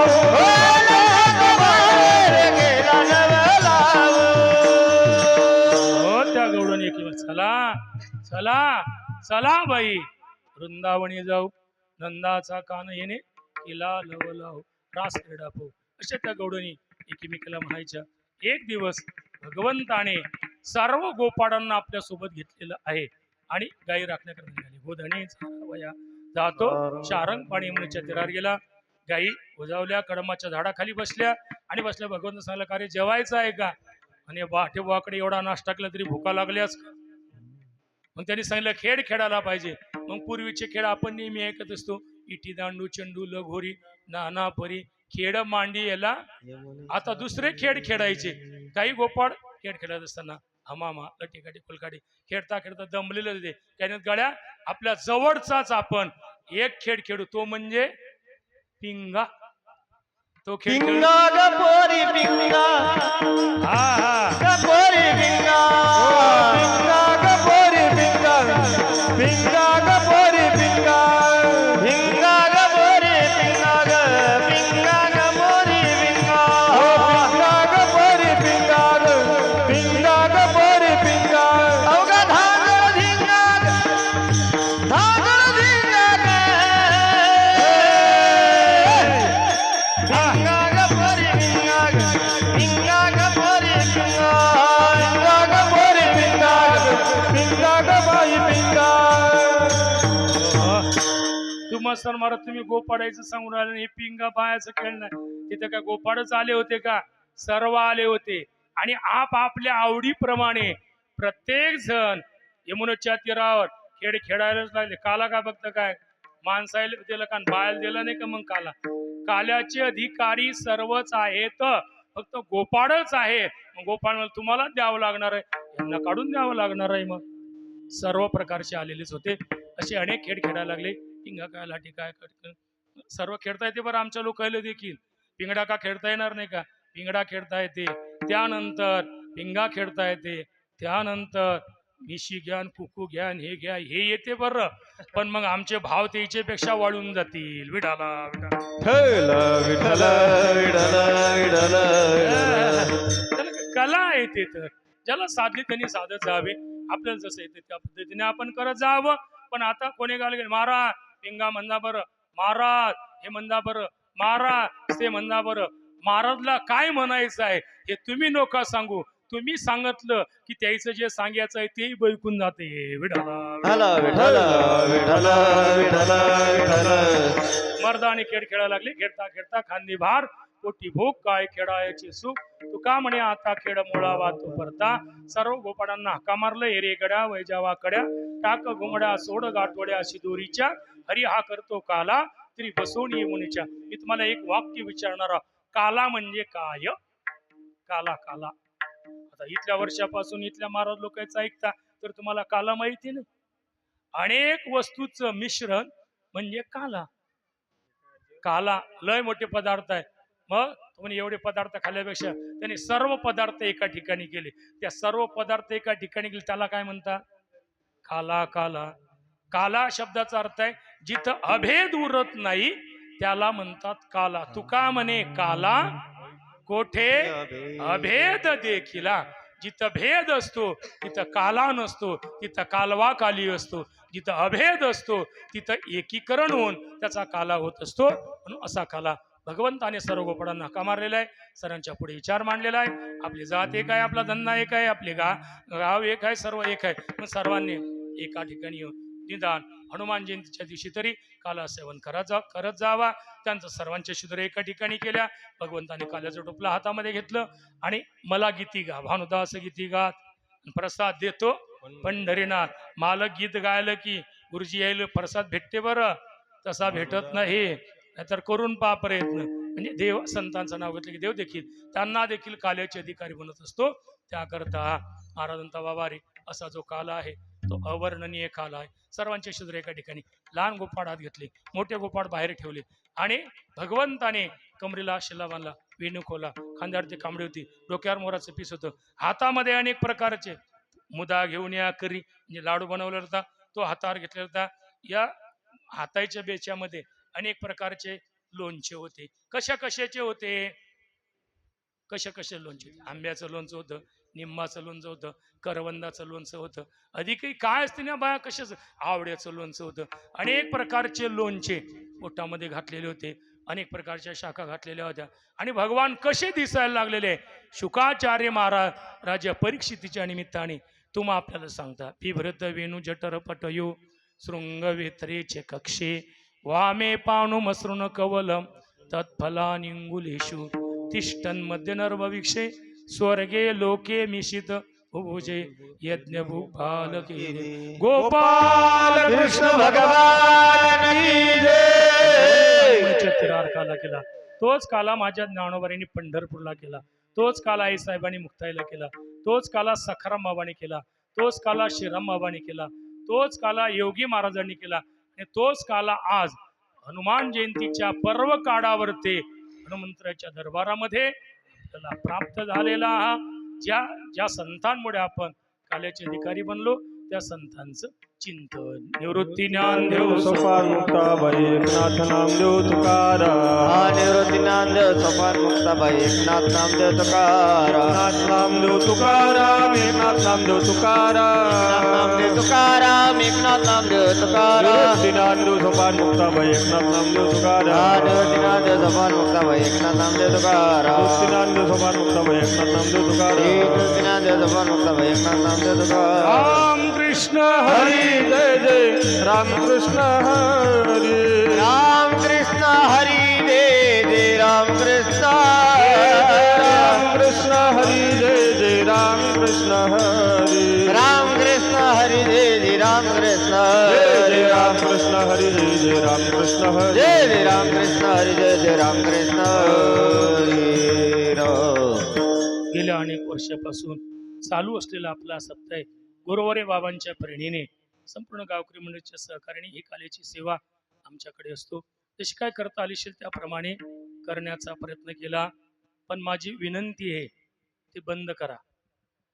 Speaker 2: नंदाचा बाळ केला नवलाव.
Speaker 1: हो त्या गौडाने किंवा चला चला चला बाई वृंदावनी जाऊ नंदाचा कान येणे केला लवलाव रास क्रीडा पाहू. अशा त्या गौडानी एकमेकाला म्हणायच्या. एक दिवस भगवंताने सर्व गोपाळांना आपल्या सोबत घेतलेलं आहे आणि गायी राखण्याकरता निघाले. गोधणे चारावया जातो शारंग पाणी यमुनेच्या तीरावर गेला. गायी उजावल्या कडमाच्या झाडाखाली बसल्या आणि बसल्या. भगवंत सांगला कार्य जेवायचं आहे का आणि वाटेवाकडे एवढा नाश्ता केला तरी भुका लागल्यास का. मग त्यांनी सांगितलं खेळ खेळायला पाहिजे. मग पूर्वीचे खेळ आपण नेहमी ऐकत असतो इटी दांडू चेंडू लगोरी नाना परी खेळ मांडी याला. आता दुसरे खेळ खेळायचे. काही गोपाळ खेळ खेळत असताना हमामा लटीकाठी फुलकाठी खेळता खेळता दमलेले होते. त्याने गळ्या आपल्या जवळचाच आपण एक खेळ खेळू तो म्हणजे पिंगा. तो खेळ खेळू.
Speaker 2: पिंगा ग पोरी पिंगा
Speaker 1: हा हा
Speaker 2: ग पोरी पिंगा
Speaker 3: पिंगा ग पोरी पिंगा पिंगा ग पोरी पिंगा
Speaker 2: पिंगा ग पोरी पिंगा ग पिंगा ग पोरी पिंगा
Speaker 3: पिंगा ग पोरी पिंगा पिंगा ग पोरी पिंगा.
Speaker 2: अवघा धांगड धिंगा ग धांगड धिंगा ग पिंगा ग पोरी पिंगा ग पिंगा ग पोरी पिंगा
Speaker 3: पिंगा ग पोरी पिंगा पिंगा ग बाई पिंगा.
Speaker 1: तू मस्तर मारत तुम्ही गोपाडायचं सांगून राहिले. हे पिंगा बायाचं खेळ नाही. तिथे काय गोपाडच आले होते का. सर्व आले होते आणि आपल्या आवडीप्रमाणे प्रत्येक जण यमुनेच्या तीरावर खेळ खेळायलाच लागले. काला का बघतं काय माणसाला दिलं का बायला दिलं नाही का. मग काल्याचे अधिकारी सर्वच आहेत फक्त गोपाळच आहे. मग गोपाळ म्हणलं, तुम्हाला द्यावं लागणार आहे यांना काढून द्यावं लागणार आहे. मग सर्व प्रकारचे आलेलेच होते. असे अनेक खेळ खेळायला लागले. पिंगा काय लाठी काय सर्व खेळता येते बरं. आमच्या लोकांना देखील पिंगडा का खेळता येणार नाही का. पिंगडा खेळता येते. त्यानंतर पिंगा खेळता येते. त्यानंतर मिशी घ्यान कुकू घ्यान हे घ्या हे येते बरं. पण मग आमचे भाव त्याचे पेक्षा वाढून जातील. विडाला
Speaker 3: ठेला विठला विठला विठला
Speaker 1: त्याला कला येते. तर ज्याला साधली त्यांनी साधत जावे. आपल्याला जसं येते त्या पद्धतीने आपण करत जावं. पण आता कोणी गाल गेले महाराज पिंगा म्हणा बरं महाराज हे म्हणा बरं महाराज ते म्हणा बरं. महाराजला काय म्हणायचं आहे हे तुम्ही नका सांगू. तुम्ही सांगितलं की त्याचं जे सांगायचं आहे तेही बैकून जाते.
Speaker 2: विठला विठला विठला विठला विठला.
Speaker 1: मर्दाने खेळ खेळायला लागले. खेळता खेळता खांदी भार पोटी भूक काय खेळायचे सुख तू का म्हणे आता खेळ मुळावा तू परता. सर्व गोपाळांना हका मारलं. एरे गड्या वैजावा कड्या टाक घुमड्या सोड गाठवड्या शिदोरीच्या हरी हा करतो काला तरी बसवून ये मुनीच्या. मी तुम्हाला एक वाक्य विचारणार. काला म्हणजे काय. काला काला. आता इथल्या वर्षापासून इथल्या महाराज लोकांचं ऐकता तर तुम्हाला काला माहिती नाही. अनेक वस्तूचं मिश्रण म्हणजे काला. काला लय मोठे पदार्थ आहे. मग तुम्ही एवढे पदार्थ खाल्ल्यापेक्षा त्यांनी सर्व पदार्थ एका ठिकाणी केले. त्या सर्व पदार्थ एका ठिकाणी केले त्याला काय म्हणतात? काला काला. काला शब्दाचा अर्थ आहे जिथं अभेद उरत नाही त्याला म्हणतात काला. तुका म्हणे काला कोठे अभेद देखिला. जिथं भेद असतो तिथं काला नसतो, तिथं कालवा काली असतो. जिथं अभेद असतो तिथं एकीकरण होऊन त्याचा काला होत असतो. म्हणून असा काला भगवंताने सर्व गोपाळांना हका मारलेला आहे. सरांच्या पुढे विचार मांडलेला आहे. आपली जात एक आहे, आपला धंदा एक आहे, आपले गाव एक आहे, सर्व एक आहे. मग सर्वांनी एका ठिकाणी येऊन निदान हनुमान जयंतीच्या दिवशी तरी काला सेवन करत जावा. त्यांचं सर्वांच्या शिदुर एका ठिकाणी केल्या. भगवंताने काल्याचं टोपलं हातामध्ये घेतलं आणि मला गीती गा भानुदास गीती गात प्रसाद देतो पंढरीनाथ. मालक गीत गायलं की गुरुजी यायला प्रसाद भेटते बरं, तसा भेटत नाही. नाहीतर करून पहा प्रयत्न. म्हणजे देव संतांचं नाव घेतलं की देव देखील त्यांना देखील काल्याचे अधिकारी बनत असतो. त्याकरता महाराजांचा बाबा रे असा जो काला आहे तो अवर्णनीय काला आहे. सर्वांचे शिद्र एका ठिकाणी लहान गोपाळ हात घेतले, मोठे गोपाळ बाहेर ठेवले आणि भगवंताने कमरेला शिला बांधला, वेणू खोला, खांद्यावरती कांबडी होती, डोक्यावर मोराचं पीस होतं, हातामध्ये अनेक प्रकारचे मुदा घेऊन या करी म्हणजे लाडू बनवला होता तो हातावर घेतलेला होता. या हाताच्या बेच्यामध्ये अनेक प्रकारचे लोणचे होते. कशाचे होते? कसे लोणचे? आंब्याचं लोणचं होतं, निंबाचं लोणचं होतं, करवंदाचं लोणचं होतं, अधिकही काय असते ना बाया कशाचं, आवड्याचं लोणचं होतं. अनेक प्रकारचे लोणचे पोटामध्ये घातलेले होते, अनेक प्रकारच्या शाखा घातलेल्या होत्या. आणि भगवान कसे दिसायला लागलेले शुकाचार्य महाराज राजा परीक्षितीच्या निमित्ताने तुम्हा आपल्याला सांगता. बिभ्रत वेणू जठर पटयू शृंग वेतरेचे कक्षे वामे पाणू मसृण कवलम तत्फलानिंगुलेषु तिष्ठन मध्य नर्वविक्षे स्वर्गे लोके मिशित भुभुजे यज्ञ भूपाल के गोपाल
Speaker 3: कृष्ण भगवान की जय.
Speaker 1: तिरार काला केला तोच काला माझ्या ज्ञानोबाईंनी पंढरपूरला केला, तोच काला आई साहेबांनी मुक्ताईला केला, तोच काला सखाराम बाबांनी केला, तोच काला श्रीराम बाबांनी केला, तोच काला योगी महाराजांनी केला आणि तोच काला आज हनुमान जयंतीच्या पर्व काळावरती हनुमंतराच्या दरबारामध्ये त्याला प्राप्त झालेला हा ज्या संतांमुळे आपण काल्याचे अधिकारी बनलो त्या संतांचं चिंतन. निवृत्ती ज्ञानदेव
Speaker 3: सोपान मुक्ताबाई एकनाथ नामदेव तुकाराम.
Speaker 2: निवृत्ती नामदेव सोपान मुक्ताबाई एकनाथ नामदेव तुकाराम.
Speaker 3: एकनाथ नामदेव तुकाराम, एकनाथ नामदेव तुकाराम.
Speaker 2: नामदेव तुकाराम एकनाथ नामदेव तुकाराम.
Speaker 3: निवृत्ती नामदेव सोपान मुक्ताबाई एकनाथ नामदेव तुकाराम.
Speaker 2: निवृत्ती नामदेव सोपान मुक्ताबाई एकनाथ नामदेव तुकाराम.
Speaker 3: निवृत्ती नामदेव सोपान मुक्ताबाई एकनाथ नामदेव तुकाराम.
Speaker 2: निवृत्ती नामदेव सोपान मुक्ताबाई एकनाथ नामदेव तुकाराम.
Speaker 3: राम कृष्ण हरी जय जय राम कृष्ण हरी.
Speaker 2: राम कृष्ण हरी जय जय राम कृष्ण.
Speaker 3: राम कृष्ण हरी जय जय राम कृष्ण हरी.
Speaker 2: राम कृष्ण हरी जय जय राम कृष्ण.
Speaker 3: जय जय राम कृष्ण हरी जय जय राम कृष्ण हरी.
Speaker 2: जय जय राम कृष्ण हरी जय जय राम कृष्ण हरी.
Speaker 1: गेल्या अनेक वर्षापासून चालू असलेला आपला सप्ताह गुरुवारी बाबांच्या प्रेरणेने संपूर्ण गावकरी मंडळीच्या सहकार्याने ही काल्याची सेवा आमच्याकडे असतो. जशी काय करता आली असेल त्याप्रमाणे करण्याचा प्रयत्न केला. पण माझी विनंती आहे ते बंद करा.